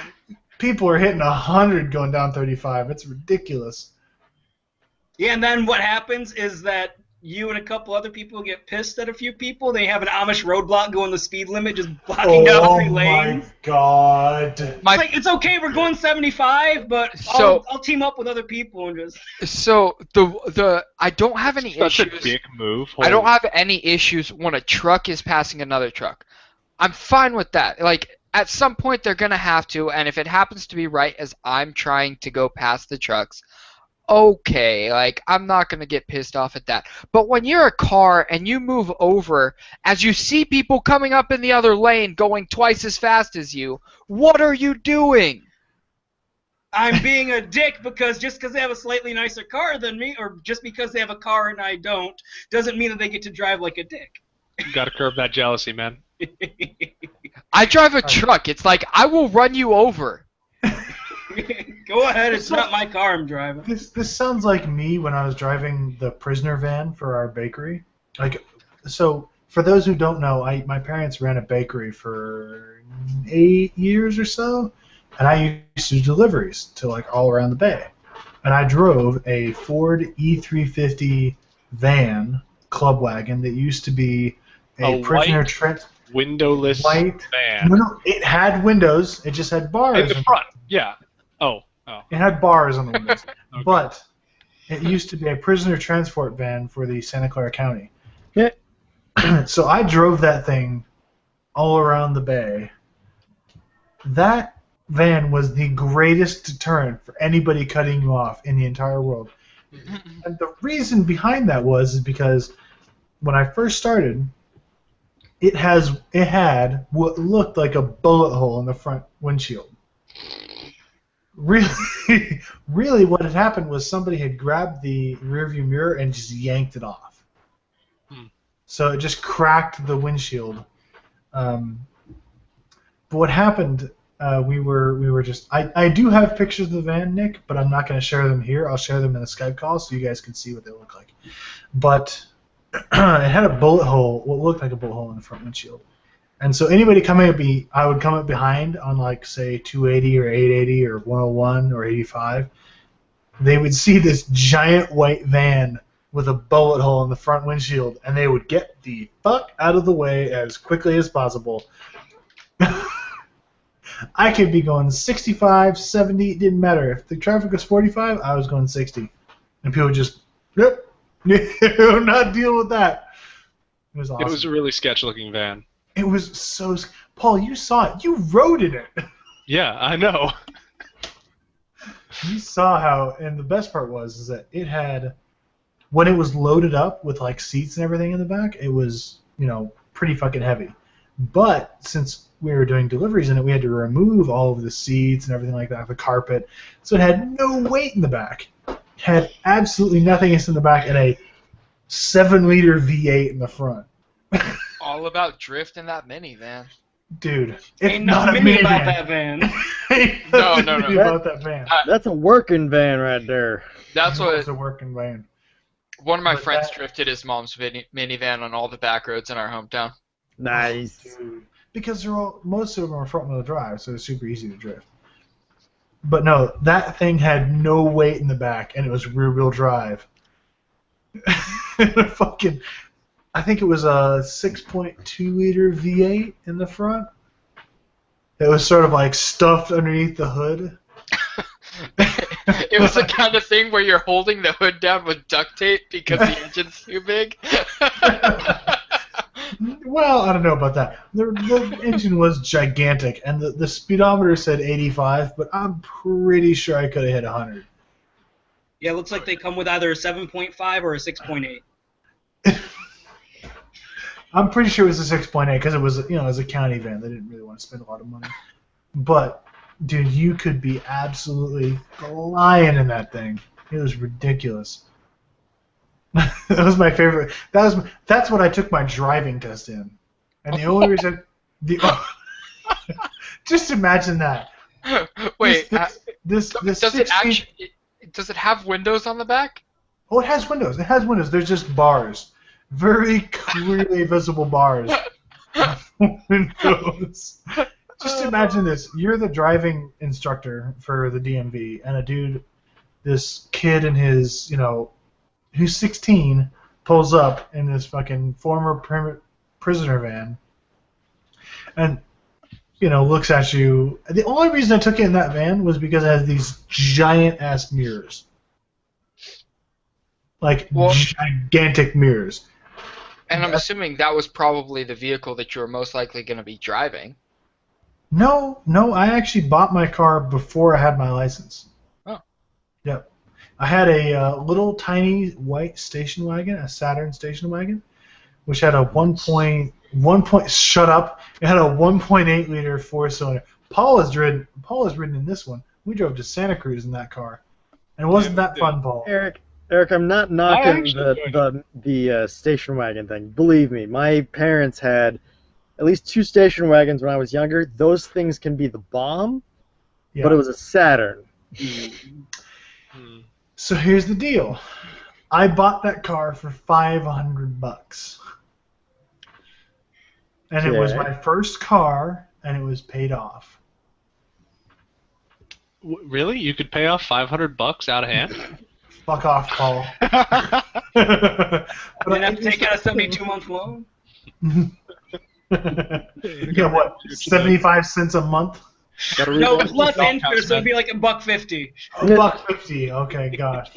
People are hitting 100 going down 35. It's ridiculous. Yeah, and then what happens is that you and a couple other people get pissed at a few people. They have an Amish roadblock going the speed limit, just blocking down 3 lanes. Oh my god. It's like, it's okay, we're going 75, but I'll team up with other people and just. So I don't have any Such issues. a dick move. I don't have any issues when a truck is passing another truck. I'm fine with that. Like, at some point they're gonna have to, and if it happens to be right as I'm trying to go past the trucks, okay, like, I'm not gonna get pissed off at that. But when you're a car and you move over as you see people coming up in the other lane going twice as fast as you, what are you doing? I'm being a dick because just because they have a slightly nicer car than me, or just because they have a car and I don't, doesn't mean that they get to drive like a dick. You gotta curb that jealousy, man. I drive a truck. It's like, I will run you over. Go ahead, it's not my car I'm driving. This sounds like me when I was driving the prisoner van for our bakery. Like, so for those who don't know, my parents ran a bakery for 8 years or so, and I used to do deliveries to like all around the bay. And I drove a Ford E350 van, club wagon, that used to be a prisoner windowless white van. No, it had windows. It just had bars in the front. Yeah. Oh. It had bars on the windows, Okay. but it used to be a prisoner transport van for the Santa Clara County. Yeah. So I drove that thing all around the bay. That van was the greatest deterrent for anybody cutting you off in the entire world. And the reason behind that is because when I first started, it had what looked like a bullet hole in the front windshield. Really, what had happened was somebody had grabbed the rearview mirror and just yanked it off. So it just cracked the windshield. But what happened? We were just. I do have pictures of the van, Nick, but I'm not going to share them here. I'll share them in a Skype call so you guys can see what they look like. But it had a bullet hole, what looked like a bullet hole in the front windshield. And so anybody coming up, I would come up behind on like say 280 or 880 or 101 or 85. They would see this giant white van with a bullet hole in the front windshield, and they would get the fuck out of the way as quickly as possible. I could be going 65, 70, it didn't matter. If the traffic was 45, I was going 60. And people would just, nope, not deal with that. It was awesome. It was a really sketch-looking van. It was so... Paul, you saw it. You rode in it. Yeah, I know. You saw how... And the best part is that it had... When it was loaded up with, like, seats and everything in the back, it was, pretty fucking heavy. But since we were doing deliveries in it, we had to remove all of the seats and everything like that, the carpet. So it had no weight in the back. It had absolutely nothing in the back and a 7-liter V8 in the front. All about drift in that minivan. Dude, ain't nothing mini about that van. No. About that van. That's a working van right there. That's what It's a working van. one of my friends drifted his mom's minivan on all the back roads in our hometown. Nice. Dude. Because most of them are front-wheel drive, so it's super easy to drift. But no, that thing had no weight in the back, and it was rear-wheel drive. I think it was a 6.2-liter V8 in the front. It was sort of like stuffed underneath the hood. It was the kind of thing where you're holding the hood down with duct tape because the engine's too big. Well, I don't know about that. The engine was gigantic, and the speedometer said 85, but I'm pretty sure I could have hit 100. Yeah, it looks like they come with either a 7.5 or a 6.8. I'm pretty sure it was a 6.8 because it was, it was a county van. They didn't really want to spend a lot of money. But, dude, you could be absolutely flying in that thing. It was ridiculous. That was my favorite. That's what I took my driving test in. And the only reason... just imagine that. Wait, does it have windows on the back? Oh, it has windows. It has windows. There's just bars. Very clearly visible bars. Windows. Just imagine this. You're the driving instructor for the DMV, and this kid in his, who's 16, pulls up in this fucking former prisoner van, and looks at you. The only reason I took it in that van was because it has these giant ass mirrors, like gigantic mirrors. And I'm assuming that was probably the vehicle that you were most likely going to be driving. No, I actually bought my car before I had my license. Oh. Yep. I had a little tiny white station wagon, a Saturn station wagon, which had a 1.1. Shut up! It had a 1.8 liter 4-cylinder. Paul has ridden in this one. We drove to Santa Cruz in that car, and wasn't that fun, Paul? Eric, I'm not knocking the station wagon thing. Believe me, my parents had at least 2 station wagons when I was younger. Those things can be the bomb, but it was a Saturn. So here's the deal. I bought that car for $500. And it was my first car, and it was paid off. Really? You could pay off $500 out of hand? Fuck off, Paul. You didn't have to take out a 72-month loan? Yeah, what? 75 cents a month? No, it's less interest, so it'd be like $1.50. $1.50. Okay, gosh.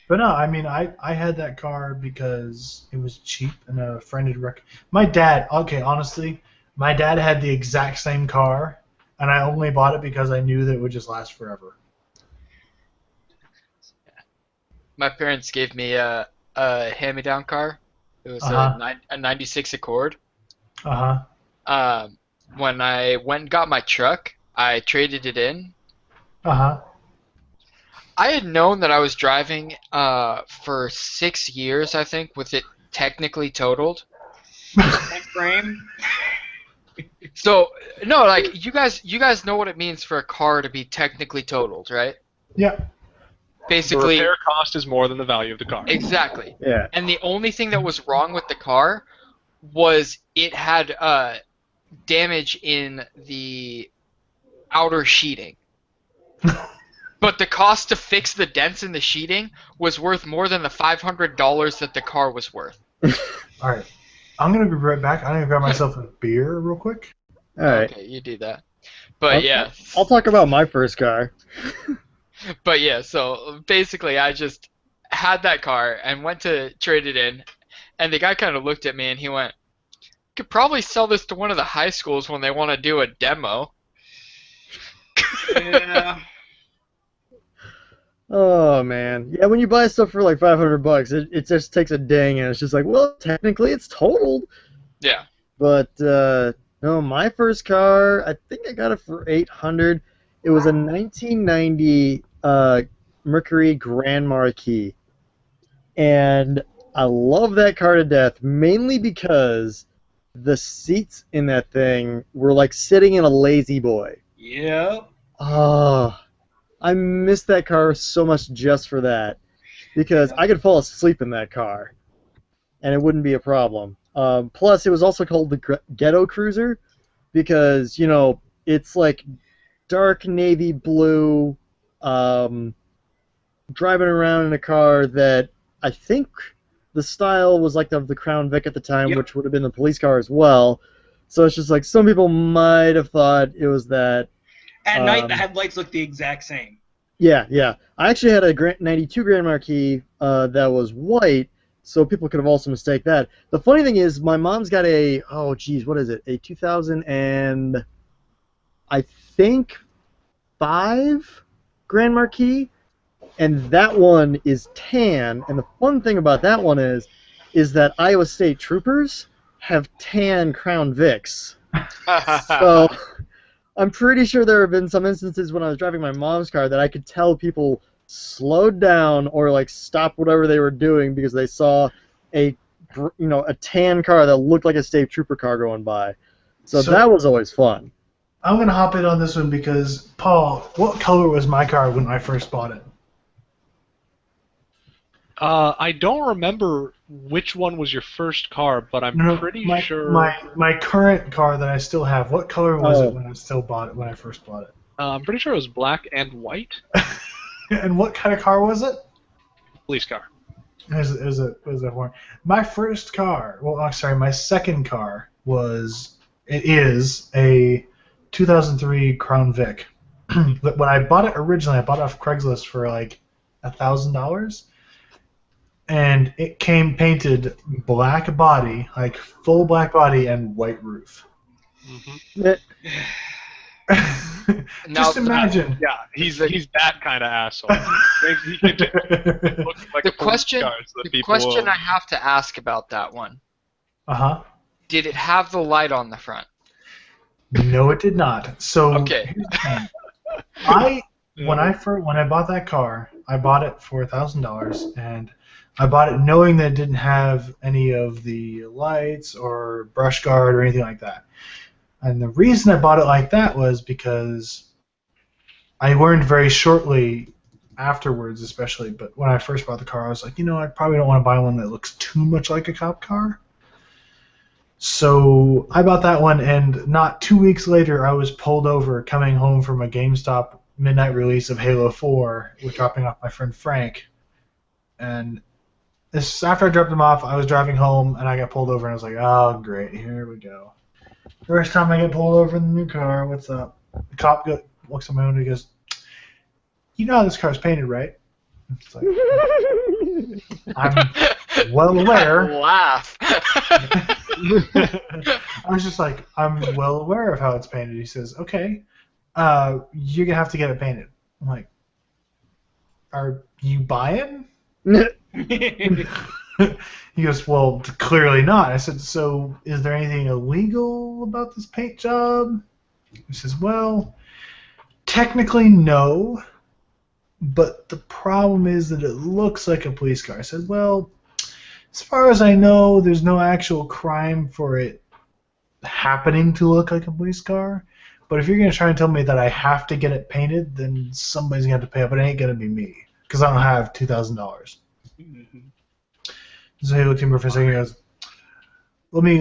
But no, I mean, I had that car because it was cheap, and a friend had my dad. Okay, honestly, my dad had the exact same car, and I only bought it because I knew that it would just last forever. My parents gave me a hand-me-down car. It was a 96 Accord. When I went and got my truck, I traded it in. I had known that I was driving for 6 years, I think, with it technically totaled. Frame. So no, like you guys know what it means for a car to be technically totaled, right? Yeah. Basically, the repair cost is more than the value of the car. Exactly. Yeah. And the only thing that was wrong with the car was it had damage in the outer sheeting. But the cost to fix the dents in the sheeting was worth more than the $500 that the car was worth. All right. I'm going to be right back. I'm going to grab myself a beer real quick. All right. Okay, you do that. But yeah. I'll talk about my first car. But yeah, so basically I just had that car and went to trade it in, and the guy kind of looked at me and he went, "You could probably sell this to one of the high schools when they want to do a demo." Yeah. Oh man, yeah. When you buy stuff for like $500, it just takes a ding, and it's just like, well, technically it's totaled. Yeah. But no, my first car, I think I got it for $800. It was a 1990 Mercury Grand Marquis, and I love that car to death, mainly because the seats in that thing were like sitting in a Lazy Boy. Yeah. Oh, I miss that car so much just for that, because I could fall asleep in that car, and it wouldn't be a problem. Plus, it was also called the Ghetto Cruiser, because, you know, it's like dark navy blue, driving around in a car that I think the style was like of the Crown Vic at the time, Yep. which would have been the police car as well. So it's just like some people might have thought it was that. At night, the headlights look the exact same. Yeah. I actually had a 92 Grand Marquis that was white, so people could have also mistaken that. The funny thing is, my mom's got a, what is it? A 2000 and I think 5 Grand Marquis, and that one is tan. And the fun thing about that one is that Iowa State troopers have tan Crown Vics. So I'm pretty sure there have been some instances when I was driving my mom's car that I could tell people slowed down or like stopped whatever they were doing because they saw a tan car that looked like a state trooper car going by. So that was always fun. I'm going to hop in on this one because, Paul, what color was my car when I first bought it? I don't remember which one was your first car, but I'm pretty sure. My current car that I still have, what color was it when I first bought it? I'm pretty sure it was black and white. And what kind of car was it? Police car. It was a horn. My first car. Well, I'm sorry. My second car is a 2003 Crown Vic. But when I bought it originally, I bought it off Craigslist for like $1,000, and it came painted black body, like full black body and white roof. Just imagine. Yeah, he's that kind of asshole. He can look like The a police question, car so that the people question will- I have to ask about that one: Uh-huh. did it have the light on the front? No, it did not. So Okay. here's the thing. When I bought that car, I bought it for $1,000, and I bought it knowing that it didn't have any of the lights or brush guard or anything like that. And the reason I bought it like that was because I learned very shortly afterwards, especially, but when I first bought the car, I was like, I probably don't want to buy one that looks too much like a cop car. So I bought that one, and not 2 weeks later, I was pulled over coming home from a GameStop midnight release of Halo 4, with dropping off my friend Frank. And this after I dropped him off, I was driving home, and I got pulled over, and I was like, oh, great, here we go. First time I get pulled over in the new car, what's up? The cop looks at my window and he goes, you know how this car's painted, right? It's like, I'm well aware. Laugh. I was just like, I'm well aware of how it's painted. He says, okay, you're going to have to get it painted. I'm like, are you buying? He goes, well, clearly not. I said, so is there anything illegal about this paint job? He says, well, technically no, but the problem is that it looks like a police car. I said, well, as far as I know, there's no actual crime for it happening to look like a police car. But if you're going to try and tell me that I have to get it painted, then somebody's going to have to pay it, but it ain't going to be me, because I don't have $2,000. So he looked at me for a second and goes, let me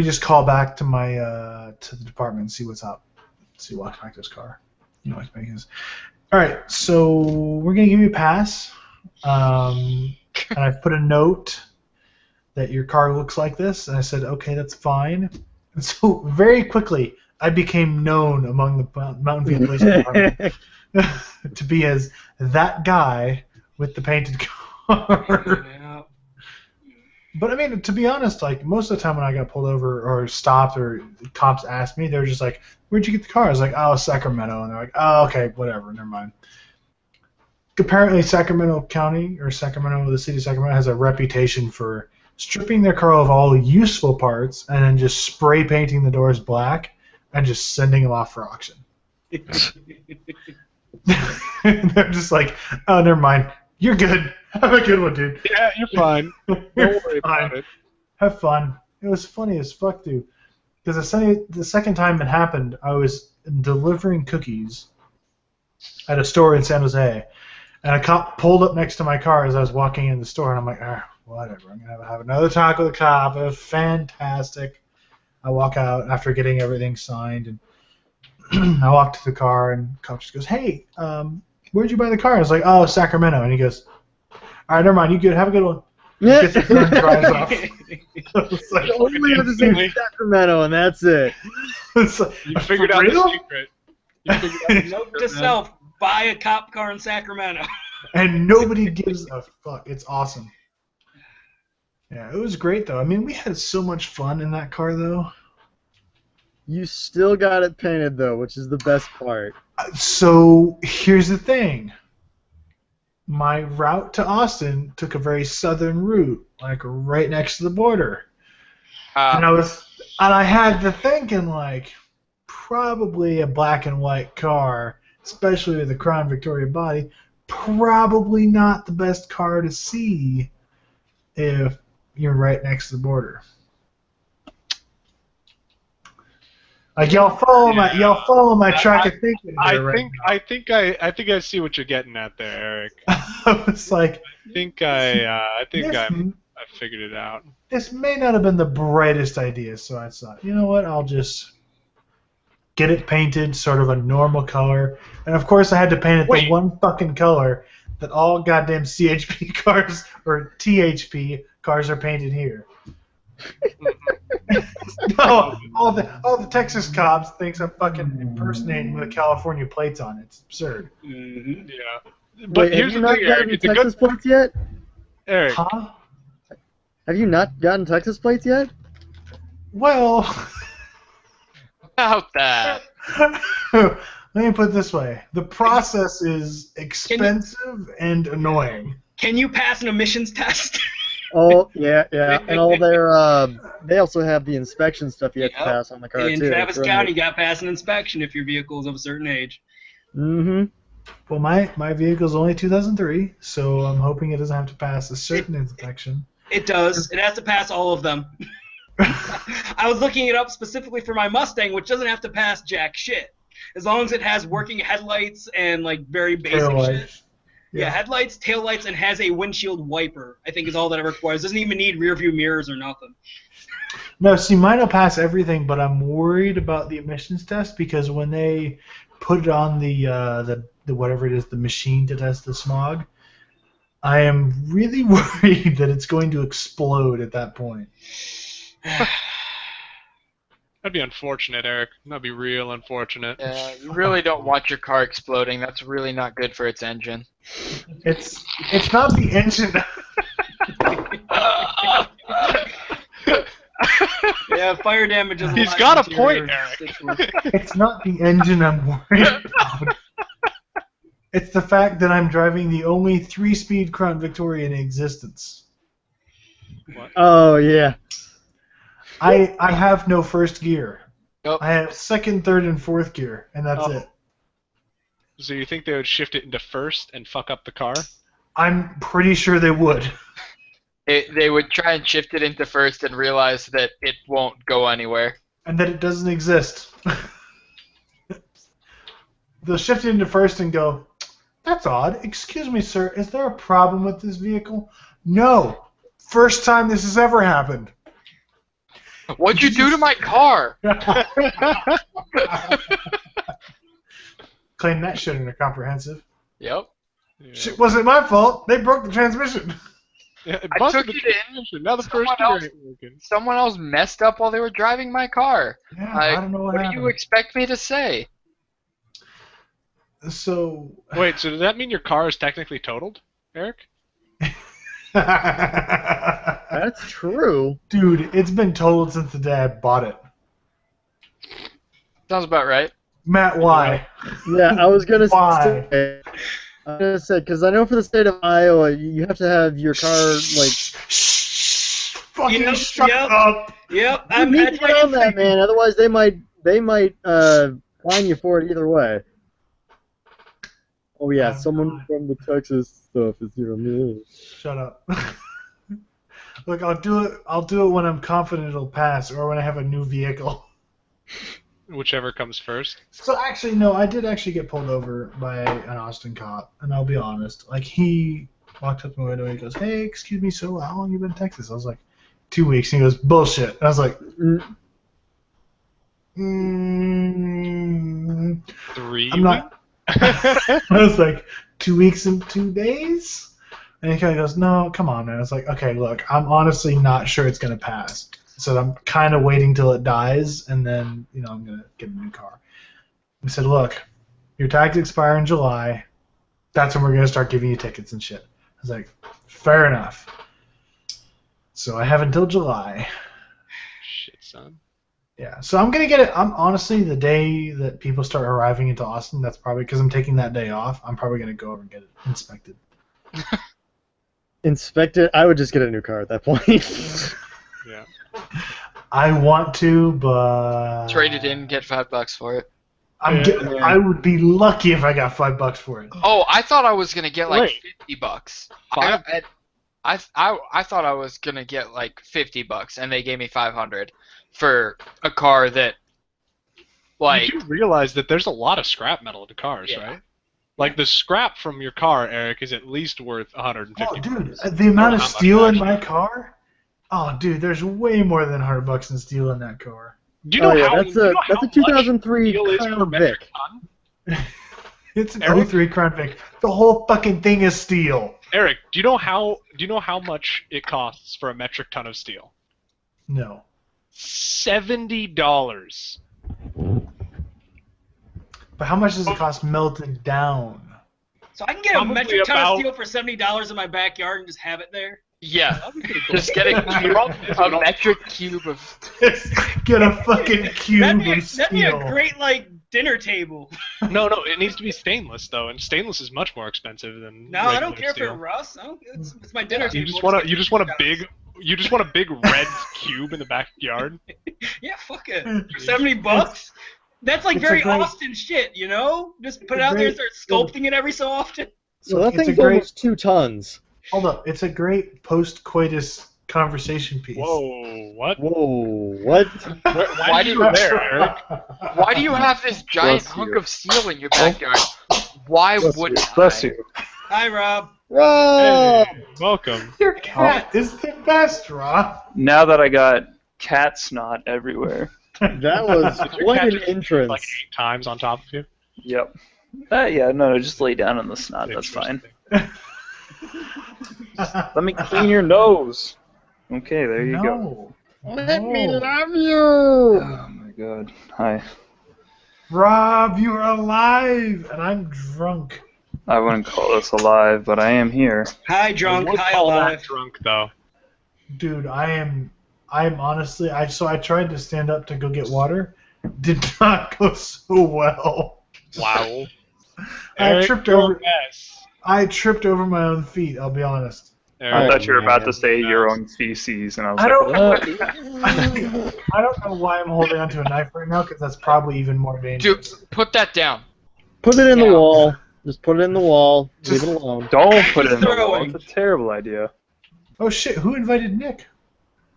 just call back to my to the department and see what's up. See what I like this car. Alright, so we're gonna give you a pass. And I've put a note that your car looks like this, and I said, okay, that's fine. And so very quickly I became known among the Mountain View Police Department to be as that guy with the painted car. But I mean, to be honest, like most of the time when I got pulled over or stopped or cops asked me, they were just like, "Where'd you get the car?" I was like, "Oh, Sacramento," and they're like, "Oh, okay, whatever, never mind." Apparently, Sacramento County or the city of Sacramento has a reputation for stripping their car of all useful parts and then just spray painting the doors black and just sending them off for auction. They're just like, "Oh, never mind. You're good. Have a good one, dude." Yeah, you're fine. Don't worry about it. Have fun. It was funny as fuck, dude. Because the second time it happened, I was delivering cookies at a store in San Jose, and a cop pulled up next to my car as I was walking in the store, and I'm like, whatever. I'm gonna have another talk with the cop. It was fantastic. I walk out after getting everything signed, and I walk to the car, and the cop just goes, "Hey, where'd you buy the car?" I was like, "Oh, Sacramento." And he goes, "All right, never mind. You good? Have a good one." Gets the car and drives off. It's like, Only have to say Sacramento, and that's it. it's like, You figured out the secret. You figured out the Note secret, to man. self: buy a cop car in Sacramento. And nobody gives a fuck. It's awesome. Yeah, it was great though. I mean, we had so much fun in that car though. You still got it painted though, which is the best part. So here's the thing. My route to Austin took a very southern route, like right next to the border. And I had to thinking like probably a black and white car, especially with a Crown Victoria body, probably not the best car to see if you're right next to the border. Like y'all follow my track of thinking. I think I see what you're getting at there, Eric. I was like, I think I figured it out. this may not have been the brightest idea, so I thought, you know what, I'll just get it painted sort of a normal color. And of course I had to paint it the one fucking color that all goddamn CHP cars or THP cars are painted here. No, all the Texas cops thinks I'm fucking impersonating with California plates on it. It's absurd. Yeah. But Wait, have here's you the not thing, Eric. gotten It's a Texas good plates yet? Eric. Huh? Have you not gotten Texas plates yet? Well, About that. let me put it this way: the process is expensive and annoying. Can you pass an emissions test? Oh, yeah, and all their, they also have the inspection stuff you have to Yep. pass on the car, In too. Travis Right. County, you got to pass an inspection if your vehicle is of a certain age. Mm-hmm. Well, my vehicle's only 2003, so I'm hoping it doesn't have to pass a certain inspection. It does. It has to pass all of them. I was looking it up specifically for my Mustang, which doesn't have to pass jack shit. As long as it has working headlights and like very basic Taillights. shit. Yeah, headlights, taillights, and has a windshield wiper, I think is all that it requires. Doesn't even need rear view mirrors or nothing. No, see, mine will pass everything, but I'm worried about the emissions test because when they put it on the whatever it is, the machine to test the smog, I am really worried that it's going to explode at that point. That'd be unfortunate, Eric. That'd be real unfortunate. Yeah, you really don't want your car exploding. That's really not good for its engine. It's not the engine. Yeah, fire damage is. He's got a point, Eric. It's not the engine I'm worried about. It's the fact that I'm driving the only 3-speed Crown Victoria in existence. What? Oh, yeah. I have no first gear. Nope. I have second, third, and fourth gear, and that's Oh. it. So you think they would shift it into first and fuck up the car? I'm pretty sure they would. They would try and shift it into first and realize that it won't go anywhere. And that it doesn't exist. They'll shift it into first and go, that's odd. Excuse me, sir, is there a problem with this vehicle? No. First time this has ever happened. What'd you do to my car? Claim that shit under comprehensive. Yep. Yeah. Shit wasn't my fault. They broke the transmission. Yeah, it I busted took the it in. transmission. Now the first Someone gear else- ain't working. Someone else messed up while they were driving my car. Yeah, Like, I don't know what do you happened. expect me to say? So. Wait, so does that mean your car is technically totaled, Eric? That's true. Dude, it's been totaled since the day I bought it. Sounds about right. Matt, why? Yeah, I was going to Why? say, because I know for the state of Iowa, you have to have your car, like, Fucking Yep, shut yep. up. Yep, you need to get on that, man. Otherwise, they might fine you for it either way. Oh yeah, Oh, someone God. from the Texas stuff is here. Me. Shut up. Look, I'll do it when I'm confident it'll pass or when I have a new vehicle. Whichever comes first. So actually, no, I did actually get pulled over by an Austin cop, and I'll be honest. Like, he walked up to my window and he goes, "Hey, excuse me, so how long you been in Texas?" I was like, 2 weeks. And he goes, "Bullshit." And I was like, 3 I'm not. I was like, 2 weeks and 2 days? And he kind of goes, "No, come on, man." I was like, "Okay, look, I'm honestly not sure it's going to pass. So I'm kind of waiting till it dies, and then, I'm going to get a new car." He said, "Look, your tags expire in July. That's when we're going to start giving you tickets and shit." I was like, "Fair enough." So I have until July. Shit, son. Yeah, so I'm going to get it. I'm honestly, the day that people start arriving into Austin, that's probably because I'm taking that day off. I'm probably going to go over and get it inspected. Inspect it. I would just get a new car at that point. Yeah. I want to, but Trade it in, get $5 for it. I would be lucky if I got $5 for it. Oh, I thought I was gonna get like Wait. $50. Five? I thought I was gonna get like $50, and they gave me $500 for a car that, like, You do realize that there's a lot of scrap metal in cars, Yeah. right? Like the scrap from your car, Eric, is at least worth $150. Oh, dude, the amount of How much steel in actually? my car? Oh, dude, there's way more than $100 in steel in that car. Do you know Oh yeah, how, that's you a know how that's a much 2003 steel is per Crown metric Vic. ton? It's an Eric? 03 Crown Vic. The whole fucking thing is steel. Eric, do you know how much it costs for a metric ton of steel? No. $70. But how much does it cost melted down? So I can get a Probably metric ton about- of steel for $70 in my backyard and just have it there. Yeah. That'd be pretty cool. Just get a metric cube of. Get a fucking cube That'd be of a steel. great dinner table. No, it needs to be stainless though, and stainless is much more expensive than. No, I don't regular care steel. for Russ. It's my dinner table. You just want a big red cube in the backyard. Yeah, fuck it. For $70? That's like It's very a great- Austin shit, you know? Just put it It's a out there and great- start sculpting it every so often. So that It's a thing's great- almost 2 tons. Hold up. It's a great post-coitus conversation piece. Whoa, what? Whoa, what? Why do you Eric? Why do you have this giant Bless hunk you. of steel in your backyard? Why wouldn't Bless I? you. Hi, Rob. Rob! Hey, welcome. Your cat is the best, Rob. Now that I got cat snot everywhere. That was Your quite cat an just entrance. Like 8 times on top of you. Yep. Yeah, no, just lay down in the snot. That's fine. Let me clean your nose. Okay, there you go. No. Let me No. love you! Oh my god. Hi. Rob, you are alive, and I'm drunk. I wouldn't call this alive, but I am here. Hi, drunk. I would Hi, call that alive. drunk though. Dude, I'm honestly, I tried to stand up to go get water. Did not go so well. Wow. I Eric, tripped you're a over. mess. I tripped over my own feet. I'll be honest. I Eric, thought you were about to man. say your own feces, and I was I like, don't. what? I don't know why I'm holding onto a knife right now, because that's probably even more dangerous. Dude, put that down. Put it in the Yeah. wall. Just put it in the wall. Just- Leave it alone. Don't put it in the wall. Throwing. It's a terrible idea. Oh shit! Who invited Nick?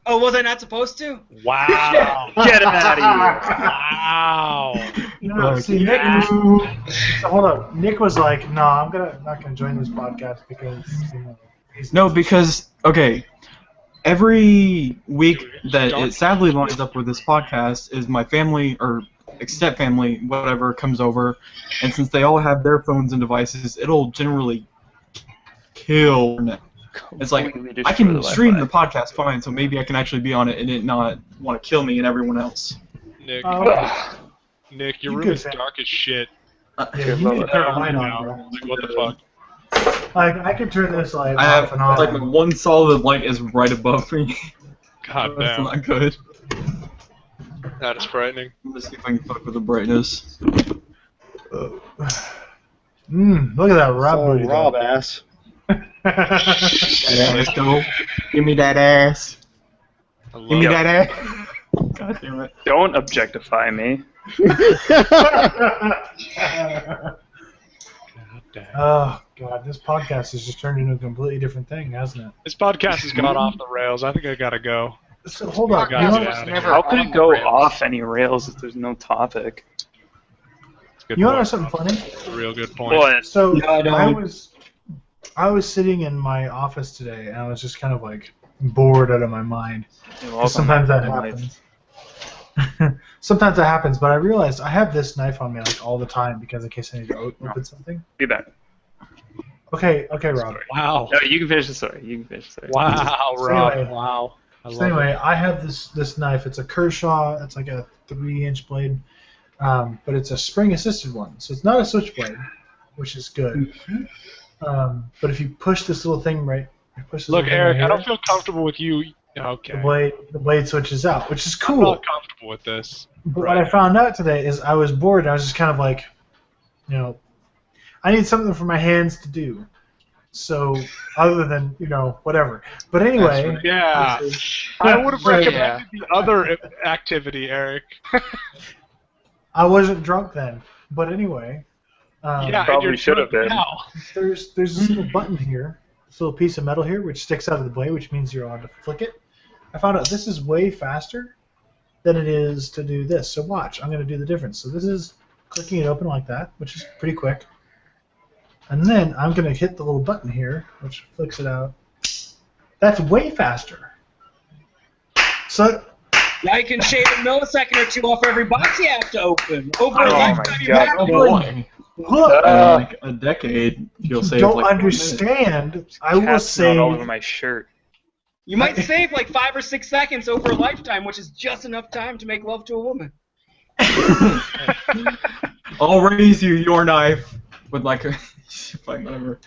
Oh, was I not supposed to? wow. Get him out of here. Wow. No, see, Nick. So hold up. Nick was like, "No, I'm not gonna join this podcast because he's No, because okay, every week that it sadly lines up with this podcast is my family or extended family, whatever, comes over, and since they all have their phones and devices, it'll generally kill Nick. It's like Completely I destroy can the stream the Wi-Fi. podcast fine, so maybe I can actually be on it and it not want to kill me and everyone else. Nick, Oh, Nick, your You room good, is man. dark as shit. yeah, you need to turn a light on, Now. bro. Like, what the fuck? Like I can turn this light I have off and on. like one solid light is right above me. God That's damn. not good. That is frightening. I'm gonna see if I can fuck with the brightness. Look at that Rob So, booty. Rob ass. Yeah, let's go. Give me that ass. I love Give me it. that ass. God damn it. Don't objectify me. God damn. Oh god, this podcast has just turned into a completely different thing, hasn't it? This podcast has gone off the rails. I think I gotta go. So hold on. God, You know, get out of never- here. How could on it the go rails. off any rails if there's no topic? It's a good you wanna know point. something funny? It's a real good point. What? So Yeah, I know. I was sitting in my office today and I was just kind of like bored out of my mind. You're 'Cause welcome. sometimes that Life. happens. Sometimes that happens, but I realized I have this knife on me like all the time because in case I need to open something. Be back. Okay, Rob. Wow. No, you can finish the story. You can finish the story. Wow, So Rob. anyway- Wow. I love So anyway, it. I have this knife. It's a Kershaw. It's like a 3-inch blade, but it's a spring-assisted one, so it's not a switchblade, which is good. But if you push this little thing right, you push this Look, little thing Eric, right I don't here, feel comfortable with you. Okay. the blade switches out, which is I'm cool. not comfortable with this. But what I found out today is I was bored. And I was just kind of like, I need something for my hands to do. So other than whatever. But anyway, Yeah. this is- I would have Right. recommended the other activity, Eric. I wasn't drunk then. But anyway, Yeah, Probably you're should have drunk been. now. there's this little button here, this little piece of metal here, which sticks out of the blade, which means you're allowed to flick it. I found out this is way faster than it is to do this. So watch, I'm going to do the difference. So this is clicking it open like that, which is pretty quick. And then I'm going to hit the little button here, which flicks it out. That's way faster. So Now you can shave a millisecond or two off every box you have to open. Over a Oh my lifetime, you God. have Oh to boy. Look, In like a decade, you'll you save don't like 4 minutes. understand. I will Cat's not all over save. my shirt. You might save like 5 or 6 seconds over a lifetime, which is just enough time to make love to a woman. I'll raise you your knife with like a fine, whatever.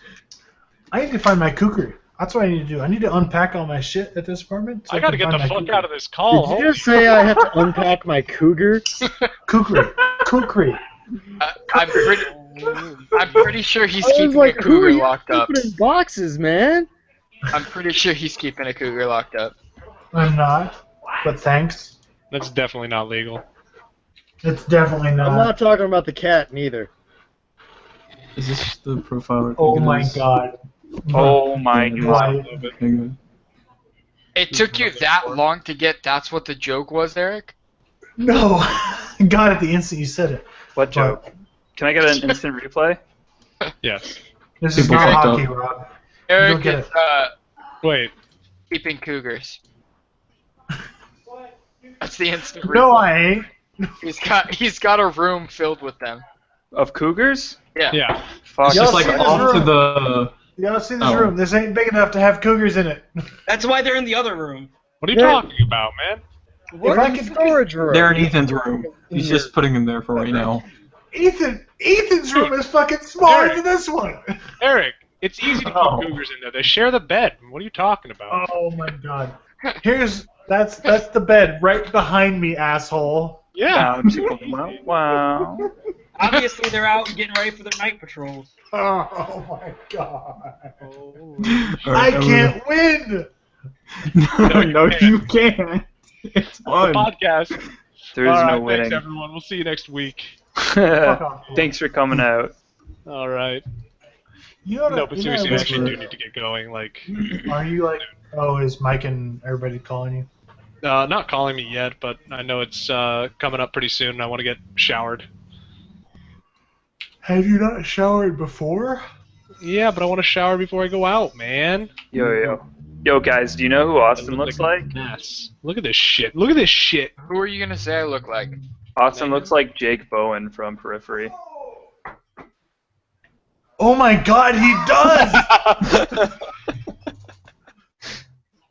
I need to find my kukri. That's what I need to do. I need to unpack all my shit at this apartment. So I gotta can get the find my fuck kukri. out of this call. Did you just say I have to unpack my cougar? Kukri. Kukri. I'm pretty sure he's I was keeping like, a who cougar are you locked up. opening boxes, man? I'm pretty sure he's keeping a cougar locked up. I'm not, but thanks. That's definitely not legal. It's definitely not. I'm not talking about the cat, neither. Is this the profile? I Oh think it my is? god. Oh my god. Why? Okay. It took you that long to get that's what the joke was, Eric? No. Got it the instant you said it. What joke? Can I get an instant replay? Yes. This is People not fucked hockey, up. Rob. Eric get is it. Wait. keeping cougars. That's the instant replay. No, I ain't. He's got a room filled with them. Of cougars? Yeah. Yeah. Fuck. It's just like see this off to room? the. You gotta see this Oh. room. This ain't big enough to have cougars in it. That's why they're in the other room. What are you Yeah. talking about, man? If I in could storage room. They're in Ethan's room. He's just putting him there for right now. Ethan's room is fucking smaller Eric. than this one. Eric, it's easy to keep Oh. cougars in there. They share the bed. What are you talking about? Oh my god. That's the bed right behind me, asshole. Yeah. Wow, chicka, wow, wow. Obviously, they're out getting ready for their night patrols. Oh my god. Alright, I can't win. No, you can't. It's fun. Podcast. There is All no right, winning. thanks, everyone. We'll see you next week. Fuck off. Thanks for coming out. All right. You know, No, but you seriously, know, I actually do need to get going. Like, Are you like? Oh, is Mike and everybody calling you? not calling me yet, but I know it's coming up pretty soon, and I want to get showered. Have you not showered before? Yeah, but I want to shower before I go out, man. Yo, guys, do you know who Austin looks like? a mess. Look at this shit. Look at this shit. Who are you gonna say I look like? Austin looks like Jake Bowen from Periphery. Oh my god, he does!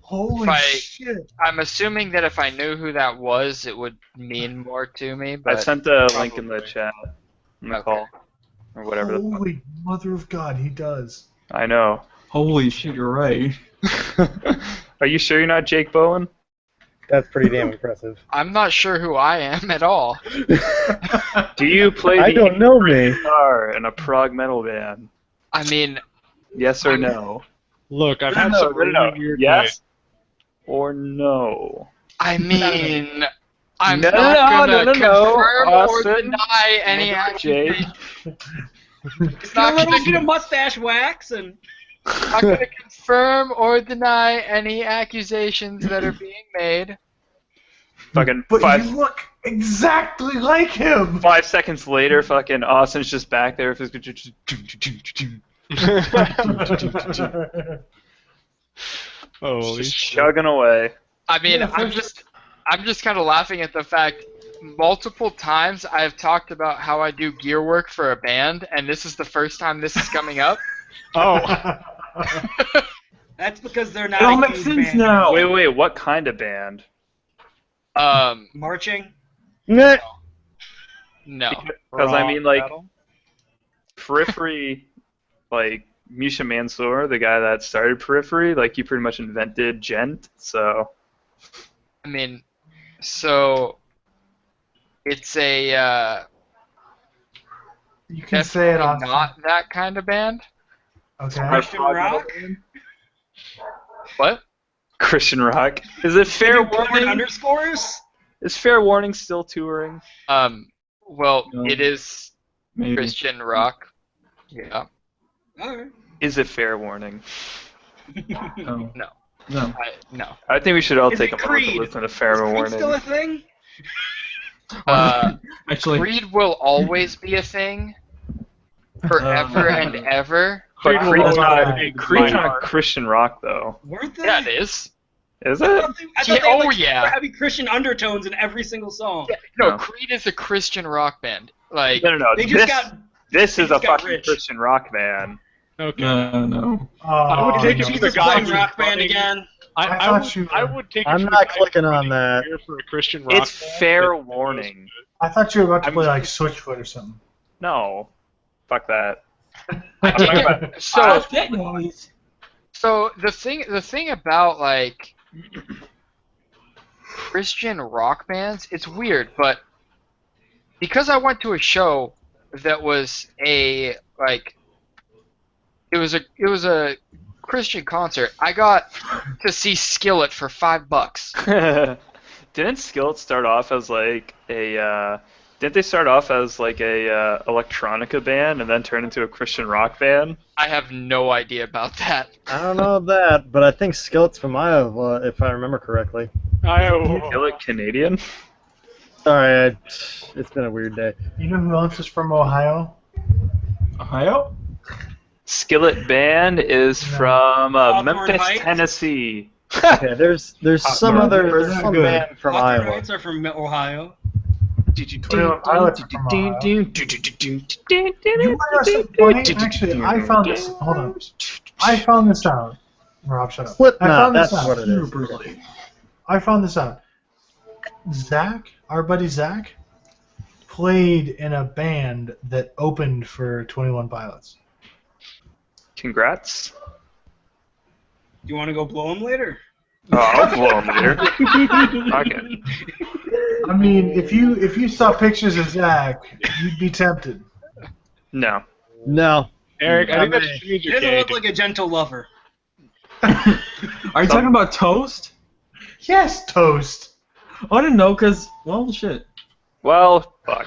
Holy If I- shit. I'm assuming that if I knew who that was, it would mean more to me. I But sent a link in the probably. chat. In the Okay. call. Or whatever the fuck. Holy mother of God, he does. I know. Holy shit, you're right. Are you sure you're not Jake Bowen? That's pretty damn impressive. I'm not sure who I am at all. Do you play I the don't know me. guitar in a prog metal band? I mean, Yes or no? Look, I've had some really weird Yes or no? I mean, I'm No, not no, gonna no, no, confirm or Austin. deny any Jake. accusation. It's Get a not little gonna, bit of mustache wax and not gonna confirm or deny any accusations that are being made. Fucking But five, you look exactly like him! 5 seconds later, fucking Austin's just back there. Holy Just shit. chugging away. I mean, Yeah, I'm just kind of laughing at the fact multiple times I've talked about how I do gear work for a band, and this is the first time this is coming up. Oh, that's because they're not It all a makes huge sense band. now. Wait, what kind of band? Marching. Nah. No. Because I mean, like, Battle? Periphery, like, Misha Mansour, the guy that started Periphery, like, he pretty much invented Gent, so... I mean, so it's a You can say it on. not that kind of band. Okay. Christian rock. What? Christian rock. Is it fair Maybe porn warning? underscores. Is Fair Warning still touring? Well, No. it is Maybe. Christian rock. Yeah. Alright. Is it Fair Warning? No. No. No. No. I think we should all Is take it a moment to Creed? listen to Is Fair Creed Warning. still a thing? Actually, Creed will always be a thing. Forever and ever. But Creed will Creed's always not, be Creed's my not heart. Christian rock, though. Weren't they? Yeah, it is. Is I it? thought they Yeah, had, oh, like, yeah. heavy Christian undertones in every single song. No, No. Creed is a Christian rock band. Like, No. They just This, got This is a got fucking rich. Christian rock band. Okay. No. I would take it Did to you the just guy play who's Rock Band running- again? I would take it I'm to the not guy clicking who's on that. here for a Christian rock It's band fair that- warning. I thought you were about to I'm play like just- Switchfoot or something. No. Fuck that. I talking think about- So the thing about like Christian rock bands, it's weird, but because I went to a show that was a like it was a Christian concert, I got to see Skillet for $5. Didn't Skillet start off as like a didn't they start off as like a electronica band and then turn into a Christian rock band? I have no idea about that. I don't know that, but I think Skillet's from Iowa, if I remember correctly. Skillet Canadian? Sorry, it's been a weird day. You know who else is from Ohio? Ohio? Skillet Band is from Hawthorne Memphis, Heights? Tennessee. Okay, there's some no, other they're there's not some good. band from Hawthorne Iowa. Heights are from Ohio. 21 Pilots are from Ohio. You want to know something funny? Actually, I found this. Hold on. I found this out. Rob, shut up. Slipknot, I found this that's out. what it is. Brutally. I found this out. Zach, our buddy Zach, played in a band that opened for 21 Pilots. Congrats. You want to go blow him later? Oh, I'll blow him later. Okay. I mean, if you saw pictures of Zach, you'd be tempted. No. No. Eric, I think that mean, just means He you're doesn't gay. look like a gentle lover. Are you talking about Toast? Yes, Toast. I didn't know, because, well, shit. Well, fuck.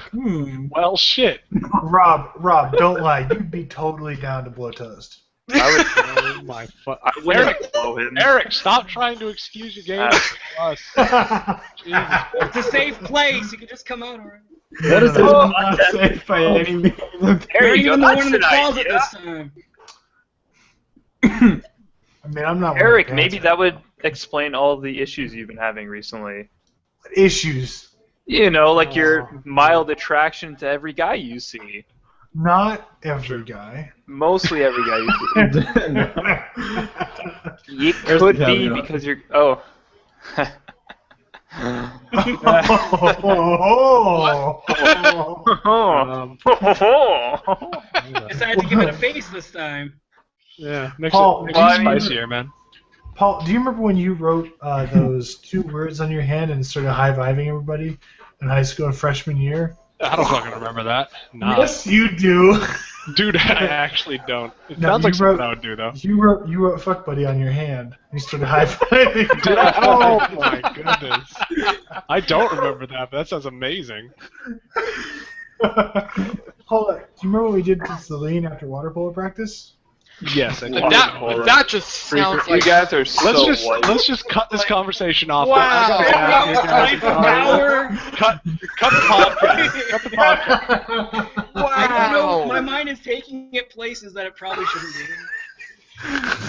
Well, shit. Rob, don't lie. You'd be totally down to blow Toast. Oh my fuck. I wouldn't blow him. Eric, stop trying to excuse your gayness for us. Jesus. It's a safe place. You can just come out already. That is Not safe by any means. There You're you go. even the That's one in the an closet idea. this time. I mean, I'm not. one Eric, to maybe dance. that would explain all the issues you've been having recently. Issues. You know, like your mild attraction to every guy you see. Not every guy. Mostly every guy you see. It There's could the be caveat. because you're. Oh. Decided to give it a face this time. Yeah, makes Paul, it well, I mean- spicier, man. Paul, do you remember when you wrote those two words on your hand and started high-fiving everybody in high school in freshman year? I don't fucking remember that. Nah. Yes, you do. Dude, I actually don't. It No, sounds like you wrote- something I would do, though. You wrote "fuck buddy" on your hand. You started high-fiving. Did I? Oh my goodness. I don't remember that, but that sounds amazing. Hold on. Do you remember what we did to Celine after water polo practice? Yes, I do. That just sounds You like guys are so white. Let's just cut this conversation off. Wow. I gotta get out of here, guys. Power. Cut the podcast. Cut the podcast. I don't know. Wow. My mind is taking it places that it probably shouldn't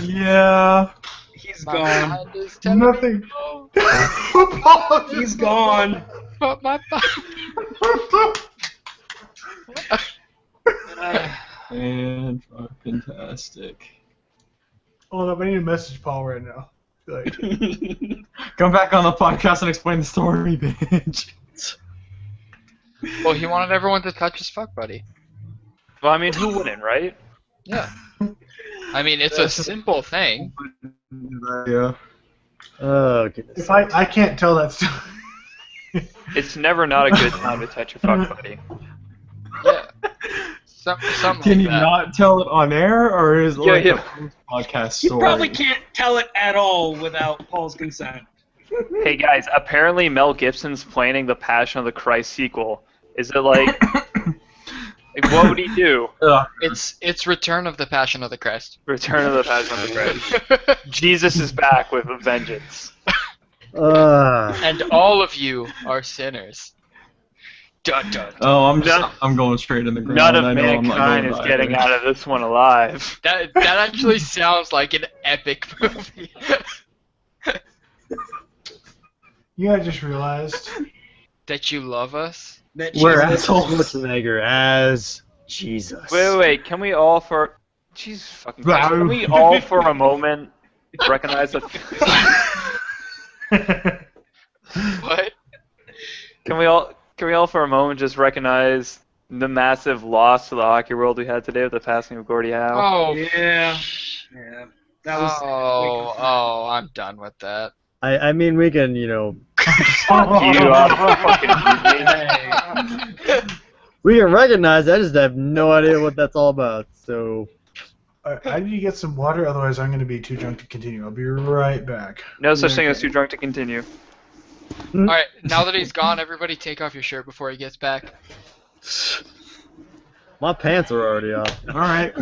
be. Yeah. He's my gone. mind is telling me Nothing. no, Paul, He's gone. but my And fucking tastic. Hold up, I need to message Paul right now. Like, Come back on the podcast and explain the story, bitch. Well, he wanted everyone to touch his fuck buddy. Well, I mean, who wouldn't, right? Yeah. I mean, it's a simple thing. Yeah. Oh, goodness. if I can't tell that story. It's never not a good time to touch your fuck buddy. Yeah. Something Can like you that. not tell it on air, or is it Yeah, like yeah. a podcast You story? probably can't tell it at all without Paul's consent. Hey guys, apparently Mel Gibson's planning the Passion of the Christ sequel. Is it like, like what would he do? It's Return of the Passion of the Christ. Return of the Passion of the Christ. Jesus is back with a vengeance. And all of you are sinners. Dun, dun, dun. Oh, None- I'm going straight in the ground. None of I know I'm not mankind going is back. getting out of this one alive. That actually sounds like an epic movie. You know, I just realized. That you love us. That We're Jesus- assholes. Schwarzenegger as Jesus. Wait. Can we all for... Jesus fucking Christ. Can we all for a moment recognize that... What? Can we all for a moment just recognize the massive loss to the hockey world we had today with the passing of Gordie Howe? Oh. Yeah. That was. Oh, I'm done with that. I mean, we can, Fuck you, fucking we can recognize it, I just have no idea what that's all about, so... I need to get some water, otherwise I'm going to be too drunk to continue. I'll be right back. No such thing as too drunk to continue. Alright, now that he's gone, everybody take off your shirt before he gets back. My pants are already off. Alright.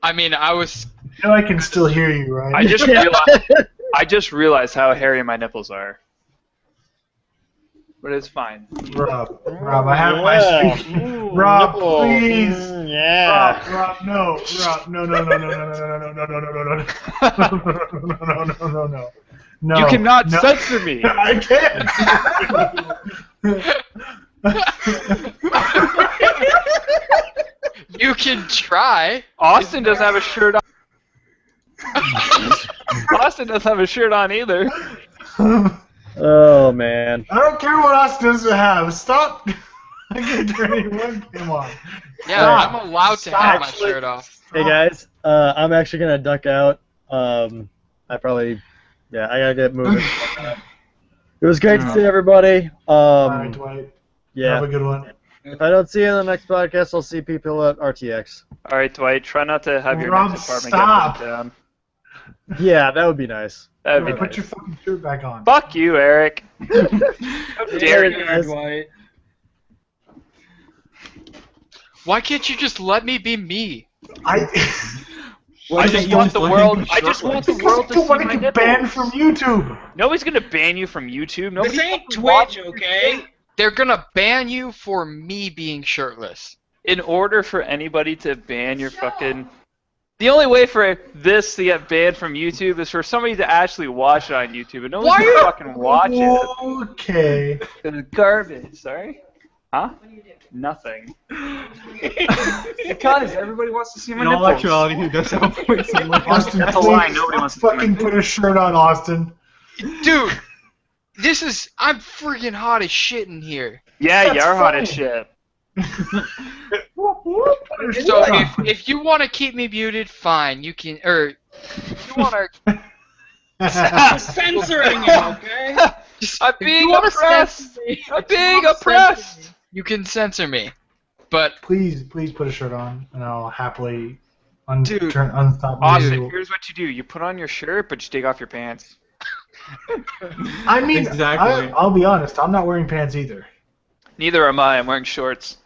I mean, I was... You know I can still hear you, right? I just realized how hairy my nipples are. But it's fine. Rob, I have my speech. Rob, please. Yeah. Rob, no. Rob, no. No. You cannot censor me. I can't. You can try. Austin doesn't have a shirt on. Austin doesn't have a shirt on either. Oh, man. I don't care what Austin doesn't have. Stop. I can't turn anyone. Come on. Yeah, Stop. I'm allowed to have my shirt off. Hey, guys, I'm actually going to duck out. I gotta get moving. It was great to see everybody. Bye, Dwight. Yeah. Have a good one. If I don't see you in the next podcast, I'll see people at RTX. All right, Dwight. Try not to have your Rob, next apartment stop. get burnt down. Yeah, that would be nice. That'd be Put nice. your fucking shirt back on. Fuck you, Eric. How dare you? guys. Dwight. Why can't you just let me be me? I just want the world. I just want the world to You see want to my get banned nipples. from YouTube. Nobody's gonna ban you from YouTube. This Nobody ain't fucking watches Twitch, your okay? shit. They're gonna ban you for me being shirtless. In order for anybody to ban your fucking... The only way for this to get banned from YouTube is for somebody to actually watch it on YouTube, and nobody's Why gonna are- fucking watch it. Okay. It's garbage. Sorry? Huh? Nothing. Because everybody wants to see my In all nipples. actuality, he does have a point somewhere. Austin, That's a lie. Nobody wants to see my fucking put a shirt on, Austin. Dude, I'm freaking hot as shit in here. Yeah, That's you're hot funny. as shit. So if you want to keep me muted, fine. You can, or if you want to, Censoring you, okay? I'm being oppressed. I'm being oppressed. you can censor me. But Please put a shirt on, and I'll happily Dude. unstop Austin, you. here's what you do. You put on your shirt, but you take off your pants. I mean, Exactly. I'll be honest. I'm not wearing pants either. Neither am I. I'm wearing shorts.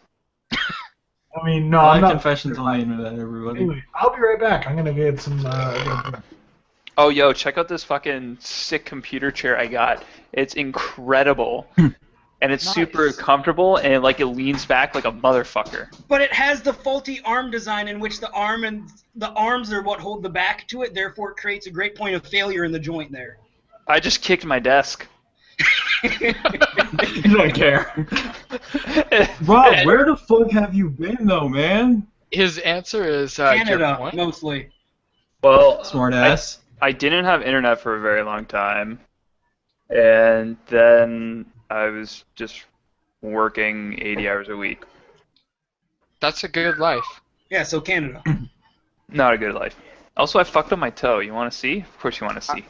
I mean, no, My I'm not. confessions on the internet, everybody. Anyway, I'll be right back. I'm gonna get some. Oh, yo, check out this fucking sick computer chair I got. It's incredible. And it's super comfortable, and it leans back like a motherfucker. But it has the faulty arm design in which the arms are what hold the back to it, therefore it creates a great point of failure in the joint there. I just kicked my desk. You don't care. Rob, where the fuck have you been, though, man? his answer is your Canada, point. mostly. Well, Smart ass. I didn't have internet for a very long time, and then I was just working 80 hours a week. That's a good life. Yeah, so Canada. Not a good life. Also, I fucked up my toe. You want to see? Of course you want to see.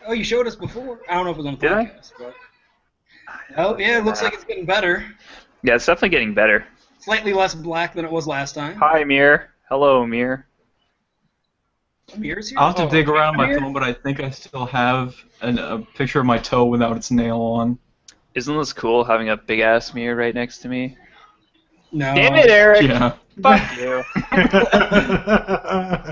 Oh, you showed us before. I don't know if it was on the Did I? podcast, but... Oh, yeah, it looks like it's getting better. Yeah, it's definitely getting better. Slightly less black than it was last time. Hi, Amir. Hello, Amir. Amir's here? I'll have to Oh, dig around my Amir? phone, but I think I still have a picture of my toe without its nail on. Isn't this cool having a big ass mirror right next to me? No. Damn it, Eric! Yeah. Fuck you.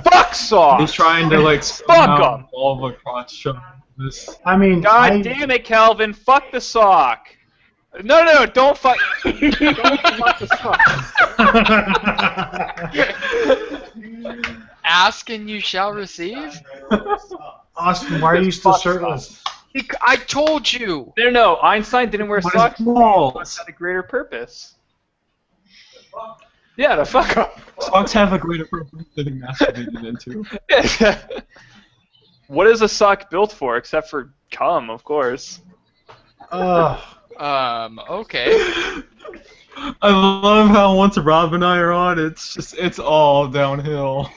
Fuck Sauce! He's trying to Fuck 'em. all of across showing this. I mean, God damn it, Calvin! Fuck the sock! No, don't fuck. Don't fuck the sock. Ask and you shall receive? Austin, why are you still shirtless? I told you! No, Einstein didn't wear What socks. balls? It had a greater purpose. Yeah, to fuck off. Socks have a greater purpose than being masturbated into. What is a sock built for, except for cum, of course? Okay. I love how once Rob and I are on, it's all downhill.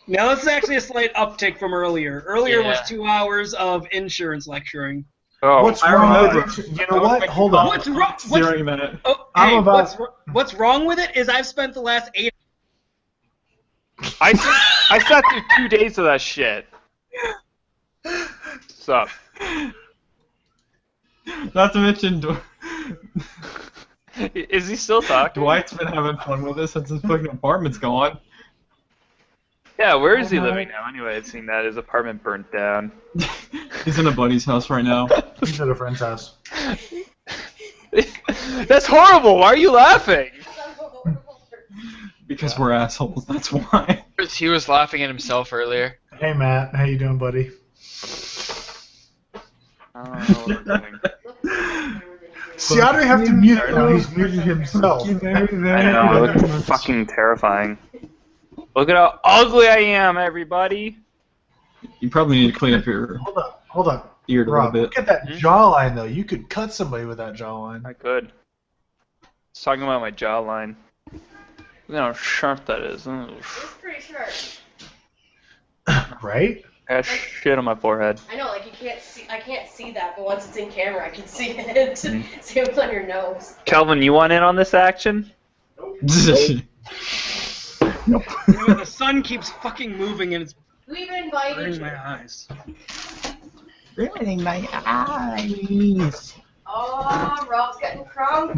Now this is actually a slight uptick from earlier. Earlier was Yeah. 2 hours of insurance lecturing. Oh, What's I wrong remember. with it? You know what? Hold on. What's wrong? Hearing that. Oh, I'm hey, about- what's wrong with it is I've spent the last 8. I sat through 2 days of that shit. What's up? Not to mention, Is he still talking? Dwight's been having fun with us since his fucking apartment's gone. Yeah, where is he living now? Anyway, I'd seen that his apartment burnt down. He's in a buddy's house right now. He's at a friend's house. That's horrible. Why are you laughing? Because we're assholes, that's why. He was laughing at himself earlier. Hey Matt, how you doing, buddy? I don't know what we're doing. See, I don't have to mute him now. He's muted himself. I know, I look fucking terrifying. Look at how ugly I am, everybody. You probably need to clean up your Hold up. ear a Rob, little look bit. at that jawline, though. You could cut somebody with that jawline. I could. I was talking about my jawline. Look at how sharp that is. Ugh. It's pretty sharp. Right? I got shit on my forehead. I know, like you can't see. I can't see that, but once it's in camera, I can see it. Same with on your nose. Calvin, you want in on this action? Nope. You know, the sun keeps fucking moving and it's Who even invited burning you? my eyes. Ruining my eyes. Oh, Rob's getting crunk.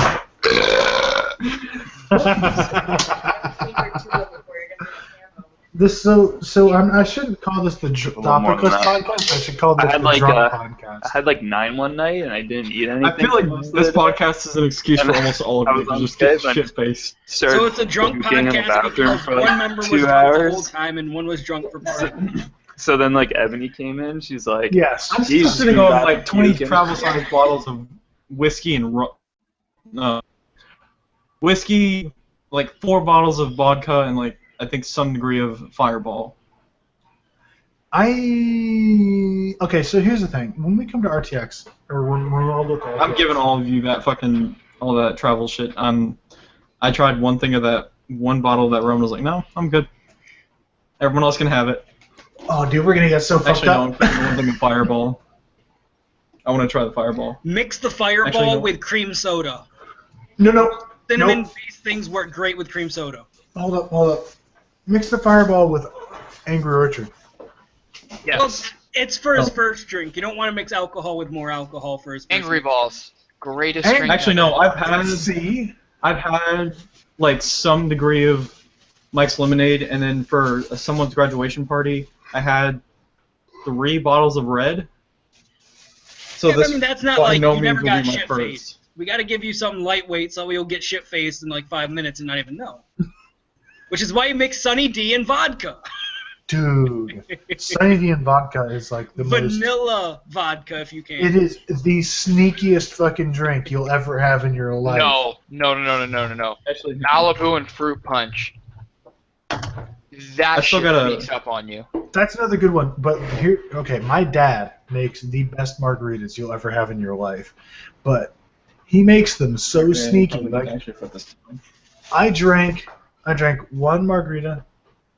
I shouldn't call this the little more than Topicless that. podcast. I should call this I had the like Drunk I podcast. had like 9 one night and I didn't eat anything. I feel like for most of this the day. podcast is an excuse for almost all I of was you to on just get Skype and shit faced. started So it's a drunk puking in the podcast bathroom because for like one member was 2 drunk hours. the whole time and one was drunk for part of it. So then like Ebony came in. She's like, Yes. I'm Jeez, still sitting you on got like 20 puking. travel-sized bottles of whiskey and whiskey, like 4 bottles of vodka, and like I think some degree of Fireball. Okay, so here's the thing. When we come to RTX, or when we all look at RTX, I'm giving all of you that fucking all that travel shit. I tried one thing of that one bottle of that rum and was like, no, I'm good. Everyone else can have it. Oh, dude, we're gonna get so fucked Actually, no, I'm up. trying one thing of Fireball. I want to try the Fireball. Mix the Fireball Actually, no. with cream soda. No. Cinnamon-based things work great with cream soda. Hold up. Mix the Fireball with Angry Orchard. yes. Well, it's for his first drink. You don't want to mix alcohol with more alcohol for his first Angry drink. Balls. Greatest Hey, drink. Actually, no, I've had See? like some degree of Mike's Lemonade, and then for someone's graduation party, I had 3 bottles of red. So Yeah, but this I mean, that's not by like no you means never will got be my shit-faced. first. We got to give you something lightweight so you'll get shit-faced in like 5 minutes and not even know. Which is why you mix Sunny D and vodka. Dude, Sunny D and vodka is like the most... Vanilla vodka, if you can. It is the sneakiest fucking drink you'll ever have in your life. No. Actually, Malibu and fruit punch. That I still shit gotta- sneaks up on you. That's another good one. But here, okay, my dad makes the best margaritas you'll ever have in your life. But he makes them so sneaky. Like, actually put this down. I drank 1 margarita,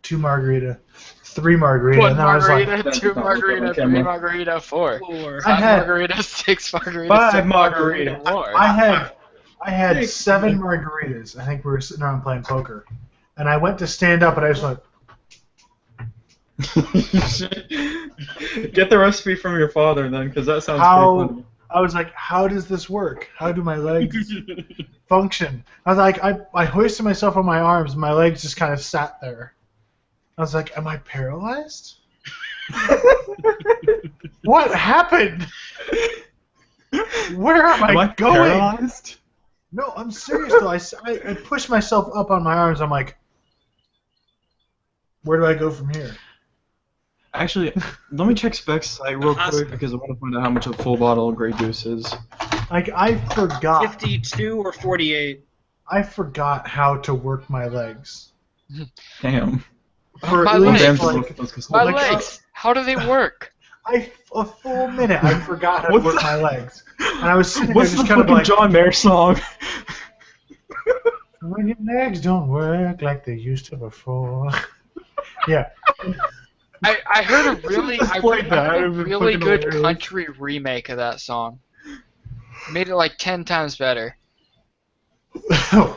2 margarita, 3 margarita, One and then I was like, margarita, That's 2 not looking on margarita, 3 camera. margarita, 4. Or I had 5 margarita, 6 margarita, 5 7 margarita, margarita. more. I had 7 margaritas. I think we were sitting around playing poker. And I went to stand up, and I just went, Get the recipe from your father then, because that sounds pretty how... funny. I was like, how does this work? How do my legs function? I was like, I hoisted myself on my arms, and my legs just kind of sat there. I was like, am I paralyzed? What happened? Where am Am I I going? paralyzed? No, I'm serious though. I pushed myself up on my arms. I'm like, where do I go from here? Actually, let me check specs site real quick because I want to find out how much a full bottle of Grey Goose is. Like I forgot. 52 or 48. I forgot how to work my legs. Damn. For My at least, legs. My legs. How do they work? A full minute, I forgot how to work my legs. And I was sitting there What's just the kind of fucking like, John Mayer song? when your legs don't work like they used to before. Yeah. I heard a really, Just played that. I heard a It'd be really fucking good hilarious. country remake of that song. Made it like 10 times better.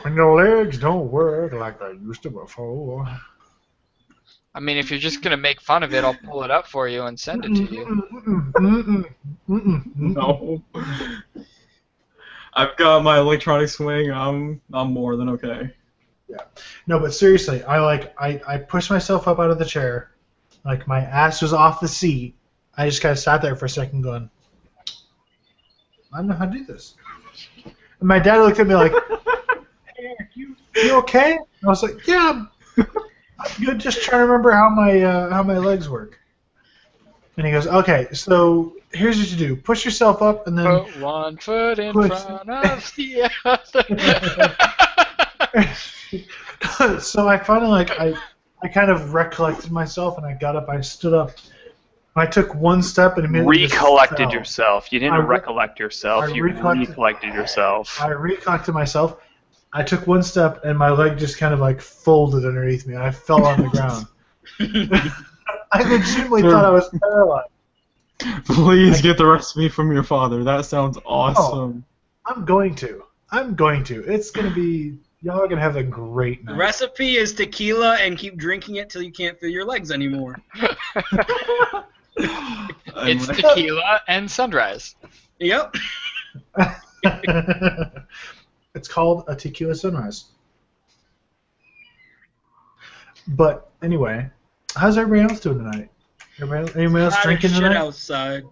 When your legs don't work like they used to before. I mean, if you're just gonna make fun of it, I'll pull it up for you and send it to you. No. I've got my electronic swing. I'm more than okay. Yeah. No, but seriously, I pushed myself up out of the chair, like my ass was off the seat. I just kind of sat there for a second, going, I don't know how to do this. And my dad looked at me like, "Hey, Eric, you okay?" And I was like, "Yeah, I'm good. Just trying to remember how my legs work." And he goes, "Okay, so here's what you do: push yourself up, and then Put one foot in front of the other. So I finally I kind of recollected myself, and I got up. I stood up. I took one step and immediately just Recollected fell. yourself. You didn't recollect yourself. I You recollected- recollected yourself. I recollected myself. I took one step, and my leg just kind of like folded underneath me, and I fell on the ground. I legitimately thought I was paralyzed. Please get the recipe from your father. That sounds awesome. I'm going to. It's going to be. Y'all are going to have a great The night. recipe is tequila and keep drinking it till you can't feel your legs anymore. It's tequila and sunrise. Yep. It's called a tequila sunrise. But anyway, how's everybody else doing tonight? Anybody else Hot as drinking shit tonight? outside.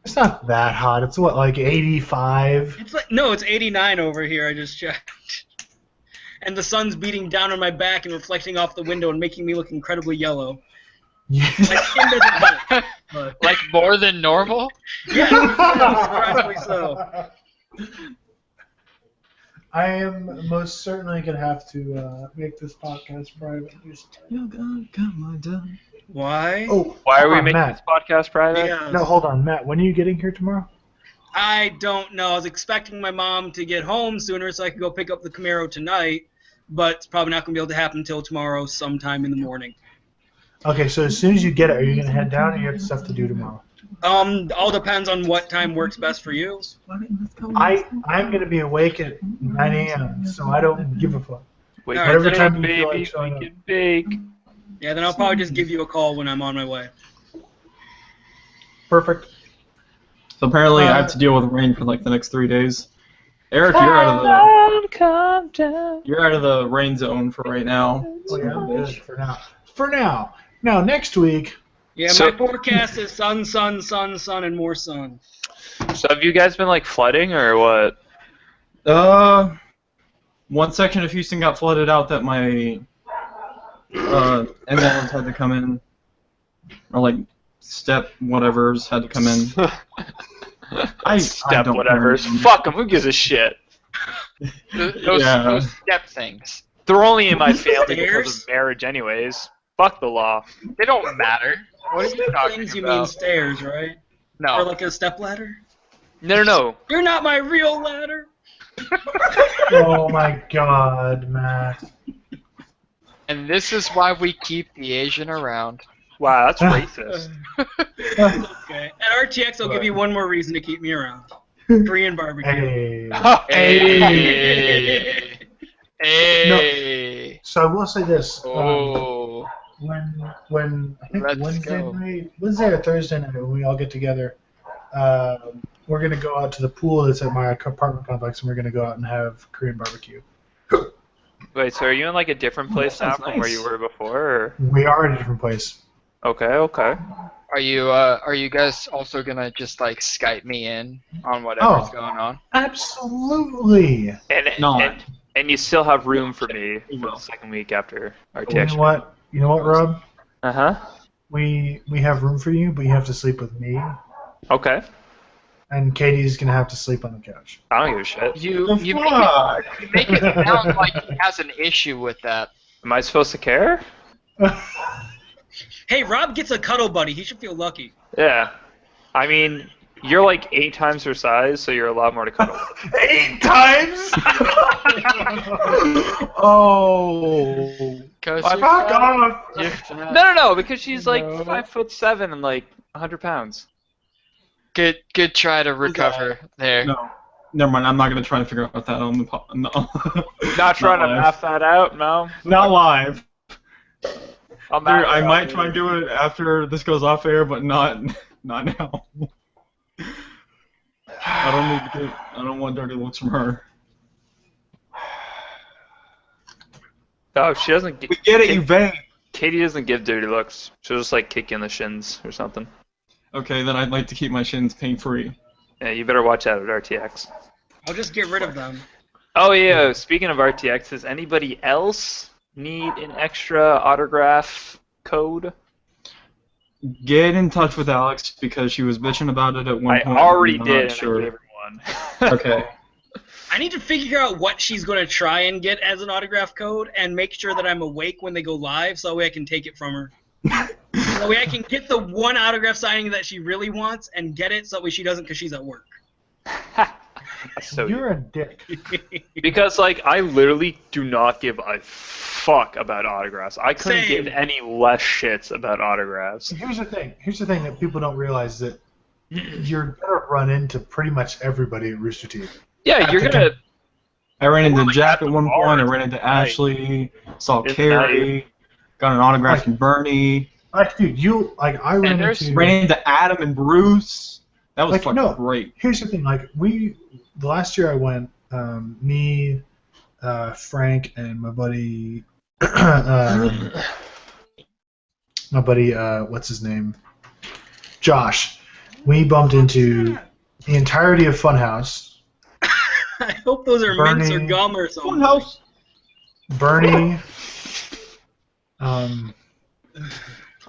It's not that hot. It's what, like 85? It's like it's 89 over here. I just checked. And the sun's beating down on my back and reflecting off the window and making me look incredibly yellow. My skin doesn't help. But Like more than normal? yeah, surprisingly so. I am most certainly going to have to make this podcast private. You're gonna come undone. Why? Oh, Why are hold we on, making Matt. this podcast private? Yeah. No, hold on, Matt. When are you getting here tomorrow? I don't know. I was expecting my mom to get home sooner so I could go pick up the Camaro tonight, but it's probably not going to be able to happen until tomorrow sometime in the morning. Okay, so as soon as you get it, are you going to head down or you have stuff to do tomorrow? All depends on what time works best for you. I'm going to be awake at 9 a.m., so I don't give a fuck. Wake All up, right, Whatever little time you feel baby, like showing we up. can bake. Yeah, then I'll probably just give you a call when I'm on my way. Perfect. So apparently I have to deal with rain for like the next 3 days. Eric, you're out of the rain zone for right now. Oh, yeah, I'm good for now. For now. Now, next week, Yeah, So- my forecast is sun, sun, sun, sun, and more sun. So have you guys been like flooding or what? One section of Houston got flooded out that my ambulance had to come in, or like step whatevers had to come in. I Step don't whatever's. care. Fuck them. Who gives a shit? Those step things. They're only in my family because Stairs? of marriage, anyways. Fuck the law. They don't matter. What are you talking Things you about? mean stairs, right? No. Or like a step ladder? No. You're not my real ladder. oh my god, Matt. And this is why we keep the Asian around. Wow, that's racist. Okay. At RTX, I'll give you one more reason to keep me around. Korean barbecue. Hey. Hey. So I will say this. Oh. When I think Let's Wednesday or Thursday night when we all get together, we're gonna go out to the pool that's at my apartment complex, and we're gonna go out and have Korean barbecue. Wait, so are you in like a different place now from where you were before? Or? We are in a different place. Okay. Are you guys also gonna just like Skype me in on whatever's going on? Absolutely. And you still have room for me for the second week after RTX. You know what, Rob? Uh-huh. We have room for you, but you have to sleep with me. Okay. and Katie's gonna have to sleep on the couch. I don't give a shit. You make it sound like he has an issue with that. Am I supposed to care? Hey, Rob gets a cuddle buddy. He should feel lucky. Yeah. I mean, you're like 8 times her size, so you're a lot more to cuddle. 8 times? Oh. Cause Fuck you're fat. off. You're fat. No, because she's like 5'7" and like 100 pounds. Good try to recover there. No. Never mind, I'm not going to try and figure out that on the no. Not trying to live. math that out, no. Not live. I'll Dude, math it I out might later. try and do it after this goes off air, but not now. I don't want dirty looks from her. Oh, she doesn't. We get it, you vague. Katie doesn't give dirty looks. She'll just like kick you in the shins or something. Okay, then I'd like to keep my shins pain-free. Yeah, you better watch out at RTX. I'll just get rid of them. Oh yeah, speaking of RTX, does anybody else need an extra autograph code? Get in touch with Alex because she was bitching about it at one I point. already I'm did, not sure. and I gave her one. Okay. I need to figure out what she's going to try and get as an autograph code and make sure that I'm awake when they go live so that way I can take it from her. So that way I can get the one autograph signing that she really wants and get it so that way she doesn't because she's at work. That's so You're a dick. Because like I literally do not give a fuck about autographs. I couldn't Same. give any less shits about autographs. Here's the thing. Here's the thing that people don't realize that you're gonna run into pretty much everybody at Rooster Teeth. Yeah, you're gonna. I ran into Well, Jack at at the one bar, point. I it's ran into nice. Ashley. Saw It's Carrie. Got an autograph from Bernie. Like, dude, I ran there's- into. Ran into Adam and Bruce. That was Like, fucking no. great. Here's the thing. Like, the last year I went, me, Frank, and my buddy, what's his name, Josh. We bumped into the entirety of Funhouse. I hope those are mints or Bernie. gum or something. Funhouse. Bernie. I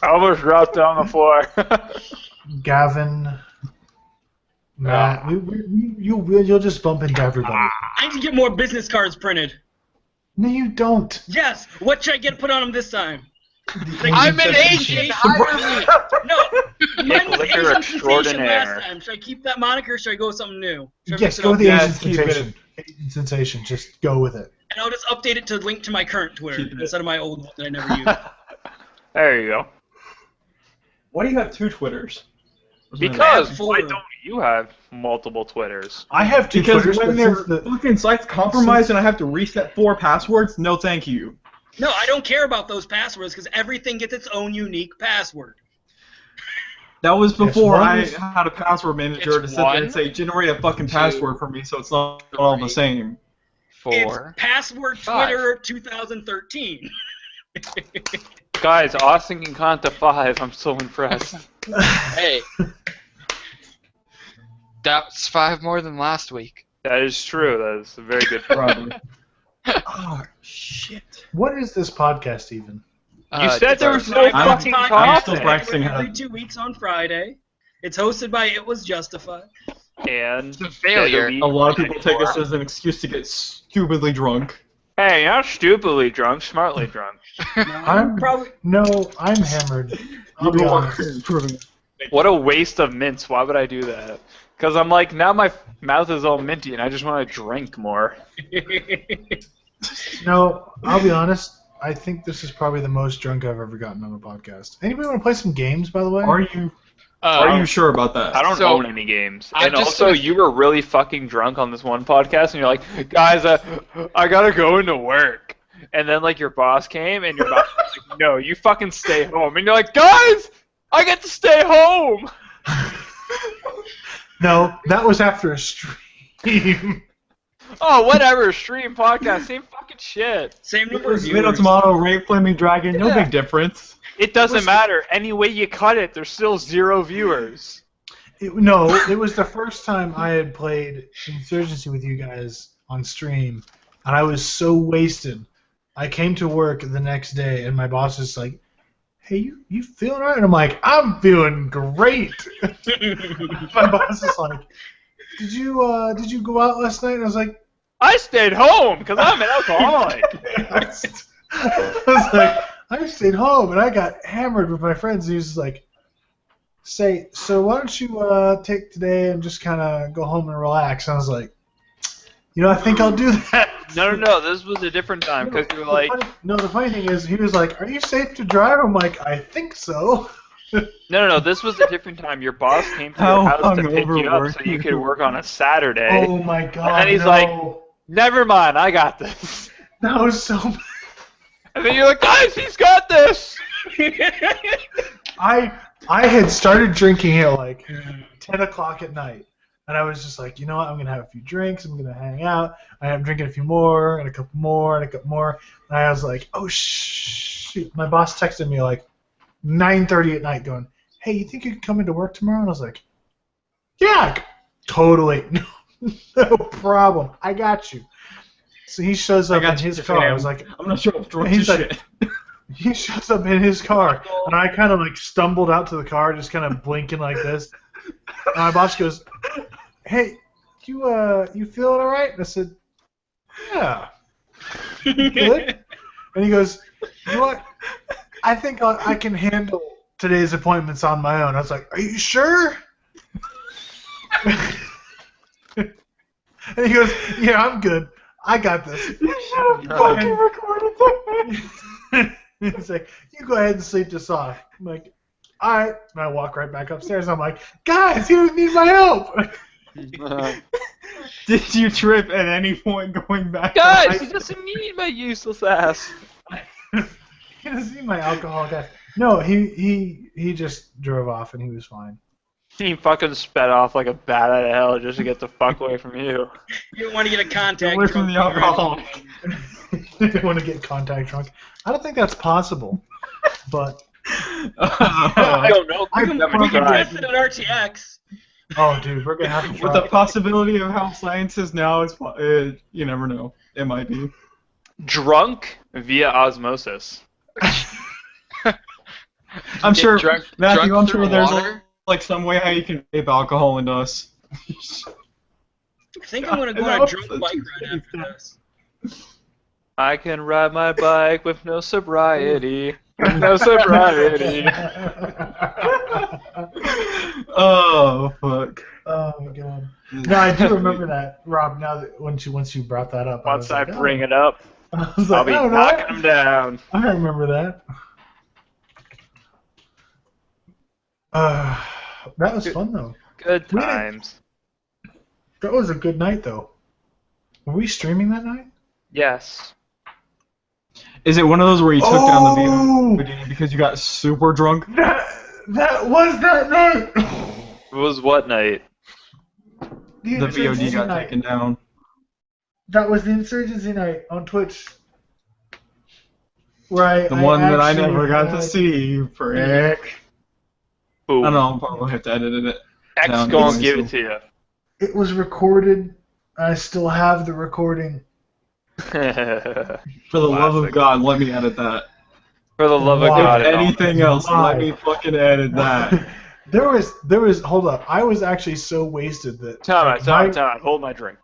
almost dropped on the floor. Gavin, Matt, you'll just bump into everybody. I need to get more business cards printed. No, you don't. Yes. What should I get put on them this time? I'm an agent. Hire me. No, mine was Liquor Asian Sensation extraordinaire. last time. Should I keep that moniker or should I go with something new? Should I Yes, mix it go up? with the Yes, Asian keep it. sensation. Asian sensation. Just go with it. And I'll just update it to link to my current Twitter Keep it. instead of my old one that I never use. There you go. Why do you have 2 Twitters? Because have why 4. don't you have multiple Twitters? I have 2 Because Twitters, when but their since the, fucking site's compromised and I have to reset 4 passwords, no thank you. No, I don't care about those passwords because everything gets its own unique password. That was before one I is- had a password manager to It's sit there and 1, say, generate a fucking 2, password for me so it's not all the 3. same. 4. It's password 5. Twitter 2013. Guys, Austin can count to 5. I'm so impressed. Hey. That's 5 more than last week. That is true. That is a very good point. Probably. Oh, shit. what is this podcast even? You said there was no I'm- fucking I'm I'm still topic. practicing how Every to... 2 weeks on Friday. It's hosted by It Was Justified. And a failure. Deadly A lot of people take this anymore. as an excuse to get stupidly drunk. Hey, you're not stupidly drunk, smartly drunk. I'm I'm hammered. I'll be honest. What a waste of mints. Why would I do that? Because I'm like, now my mouth is all minty and I just want to drink more. No, I'll be honest. I think this is probably the most drunk I've ever gotten on a podcast. Anybody want to play some games, by the way? Are you sure about that? I don't So, own any games. I'm And just also, gonna- you were really fucking drunk on this one podcast and you're like, guys, I gotta go into work. And then, like, your boss came and your boss was like, no, you fucking stay home. And you're like, guys, I get to stay home. No, that was after a stream. Oh, whatever. Stream, podcast, same fucking shit. Same number of Tomato, viewers. tomato, rape, flaming dragon, no Yeah. big difference. It doesn't matter. Any way you cut it, there's still 0 viewers. It was the first time I had played Insurgency with you guys on stream, and I was so wasted. I came to work the next day, and my boss was like, hey, you feeling all right? And I'm like, I'm feeling great. My boss is like, did you go out last night? And I was like, I stayed home because I'm an alcoholic. I was like, I stayed home and I got hammered with my friends. And he was like, so why don't you take today and just kind of go home and relax? And I was like, I think I'll do that. No, this was a different time because you were like, the funny thing is, he was like, are you safe to drive? I'm like, I think so. no, this was a different time. Your boss came to your house to pick you up so you could work on a Saturday. Oh my god! And then he's like, never mind, I got this. That was so. And then you're like, guys, he's got this. I had started drinking at like 10 o'clock at night, and I was just like, you know what? I'm gonna have a few drinks. I'm gonna hang out. I'm drinking a few more, and a couple more, and a couple more. And I was like, oh shoot! My boss texted me like 9:30 at night, going, hey, you think you can come into work tomorrow? And I was like, yeah, totally, no problem. I got you. So he shows up in his car. I was like, I'm not sure if drunk he's as like, shit. he shows up in his car, and I kind of like stumbled out to the car, just kind of blinking like this. And my boss goes, "Hey, you feeling all right?" And I said, "Yeah, good." And he goes, "You know what? I think I can handle today's appointments on my own." I was like, "Are you sure?" And he goes, "Yeah, I'm good. I got this." Fucking recorded that. He's like, "You go ahead and sleep this off." I'm like, "All right." And I walk right back upstairs. I'm like, "Guys, he doesn't need my help." Did you trip at any point going back? Guys, he doesn't need my useless ass. He doesn't need my alcohol, guys. No, he just drove off and he was fine. He fucking sped off like a bat out of hell just to get the fuck away from you. You don't want to get a contact. Away from the alcohol. They didn't want to get contact drunk. I don't think that's possible, but I don't know. I We can test it at RTX. oh, dude, we're gonna have to With try. the possibility of how science is now, you never know. It might be. Drunk via osmosis. I'm Get sure, drunk- Matthew, drunk I'm sure through there's water? like some way how you can vape alcohol into us. I think I'm gonna go God, on a that drunk was bike such a ride after this. I can ride my bike with no sobriety. With no sobriety. Oh fuck. Oh my god. No, I do remember that, Rob. Now that once you brought that up, Once I was like, bring it up, I was I'll like, be oh, no, knocking them down. I remember that. That was fun though. Good We didn't- times. That was a good night though. Were we streaming that night? Yes. Is it one of those where you took down the Oh! VOD because you got super drunk? That was that night. It was what night? The VOD got taken down. That was the Insurgency night on Twitch. Where The one that I actually never got to had- see, you prick. I Boom. don't know, I'll probably have to edit it. X down gonna anyway, give so- it to you. It was recorded. I still have the recording. For the love of Classic. God, let me edit that. For the love of Why? God. If and all. anything else, Why? let me fucking edit that. There was. Hold up. I was actually so wasted that. Time out, time my- out, time out. Hold my drink.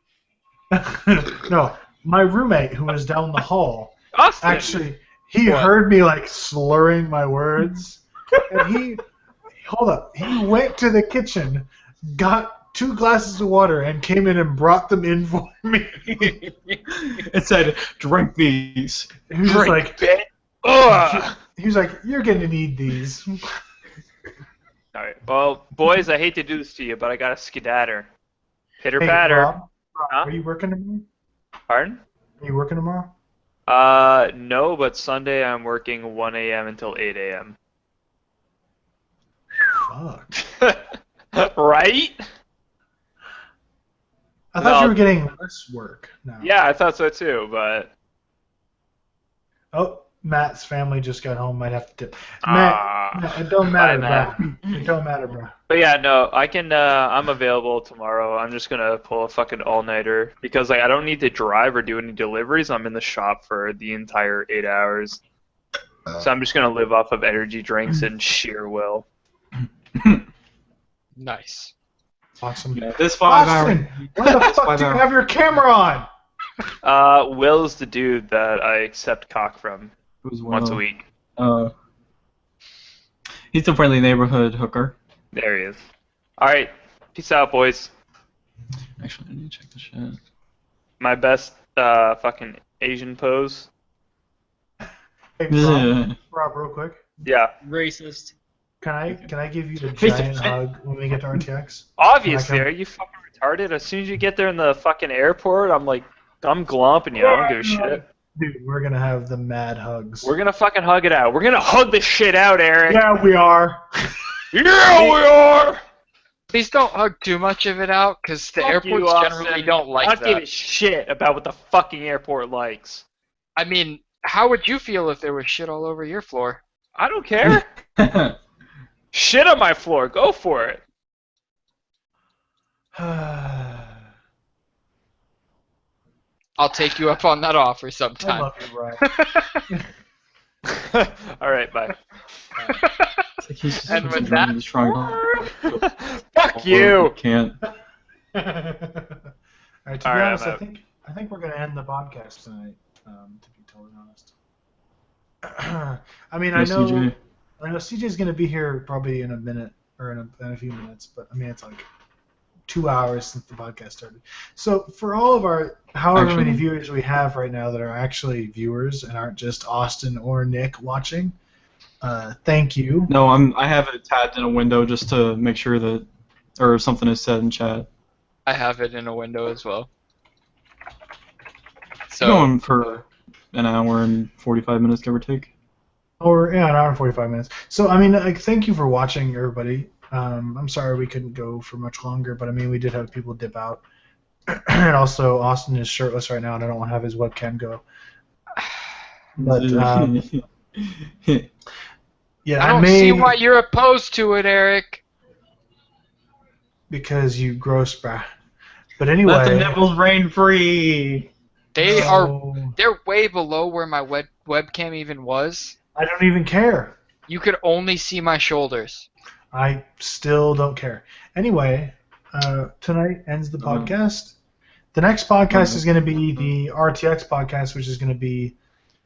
No, my roommate who was down the hall. Austin! Actually, he What? heard me like slurring my words, and he went to the kitchen, got 2 glasses of water, and came in and brought them in for me. It said, drink these. He was just like, Bit. Ugh. he was like, you're gonna need these. Alright, well, boys, I hate to do this to you, but I got a skedatter. Pitter Hey, patter. Rob, Huh? are you working tomorrow? Pardon? Are you working tomorrow? No, but Sunday I'm working 1 a.m. until 8 a.m. Fuck. Right? I thought No. you were getting less work now. Yeah, I thought so too, but Oh, Matt's family just got home. Might have to tip. Ah. Matt, it don't matter, Bye, bro. It don't matter, bro. but yeah, no, I can. I'm available tomorrow. I'm just gonna pull a fucking all-nighter because like I don't need to drive or do any deliveries. I'm in the shop for the entire 8 hours. So I'm just gonna live off of energy drinks and sheer will. Nice. Awesome. Yeah, this 5 hour. Austin, why the fuck do you have your camera on? Will's the dude that I accept cock from Who's once a Will? week. He's a friendly neighborhood hooker. There he is. Alright, peace out, boys. Actually, I need to check the shit. My best fucking Asian pose. Hey, Rob, real quick. Yeah. Racist. Can I give you the Face to giant face. hug when we get to RTX? Obviously, are you fucking retarded? As soon as you get there in the fucking airport, I'm glomping you. I don't give a shit. Dude, we're gonna have the mad hugs. We're gonna fucking hug it out. We're gonna hug this shit out, Eric. Yeah, we are. Yeah, we are. Please don't hug too much of it out, because the Fuck airports you, Austin. generally don't like I don't give a that. shit about what the fucking airport likes. I mean, how would you feel if there was shit all over your floor? I don't care. Shit on my floor. Go for it. I I'll take you up on that offer sometime. love you, Rob. All right, bye. And with that, Fuck you. Can't. All right. To be All right, honest, I'm I think we're gonna end the podcast tonight. To be totally honest. I mean, No, CJ. I know CJ's gonna be here probably in a minute or in a few minutes, but I mean it's like 2 hours since the podcast started. So for all of our however many viewers we have right now that are actually viewers and aren't just Austin or Nick watching, thank you. No, I have it tabbed in a window just to make sure that or something is said in chat. I have it in a window as well. So Going for an hour and 45 minutes, give or take. Or yeah, an hour and 45 minutes. So I mean, like, thank you for watching, everybody. I'm sorry we couldn't go for much longer, but I mean, we did have people dip out, and also Austin is shirtless right now, and I don't want to have his webcam go. But yeah, I don't see why you're opposed to it, Eric. Because you gross, bruh. But Let the anyway, nipples rain free. They're way below where my webcam even was. I don't even care. You could only see my shoulders. I still don't care. Anyway, tonight ends the podcast. The next podcast is going to be the RTX podcast, which is going to be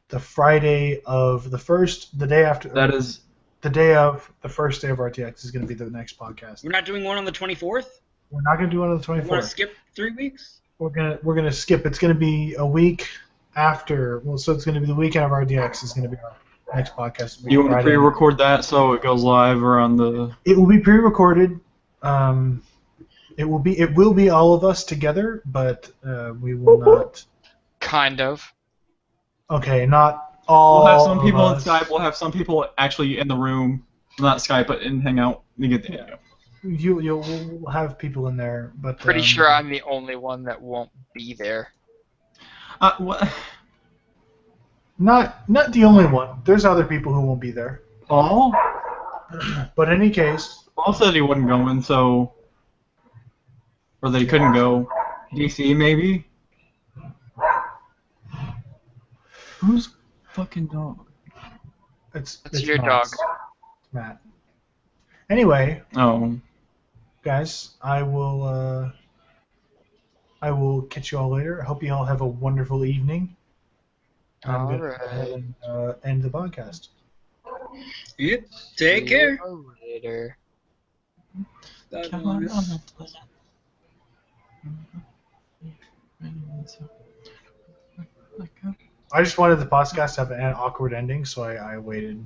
the Friday of the day after. That is the day of the first day of RTX is going to be the next podcast. We're not doing one on the 24th? We're not going to do one on the 24th. You want to skip 3 weeks? We're gonna skip. It's gonna be a week after. Well, so it's gonna be the weekend of RDX is gonna be our next podcast. You want to pre-record that so it goes live around the? It will be pre-recorded. It will be all of us together, but we will not. Kind of. Okay, not all. We'll have some people on of us. Skype. We'll have some people actually in the room, not Skype, but in Hangout. You get the idea. You'll have people in there, but Pretty sure I'm the only one that won't be there. What? not the only one. There's other people who won't be there. Paul? But in any case, Paul said he wasn't going, so or that he couldn't go. DC maybe. Who's fucking dog? it's your Matt's. dog. It's Matt. Anyway. Oh. Guys, I will catch you all later. I hope you all have a wonderful evening. I'm going to go ahead and end the podcast. Yep. Take care. See you later. I just wanted the podcast to have an awkward ending, so I waited.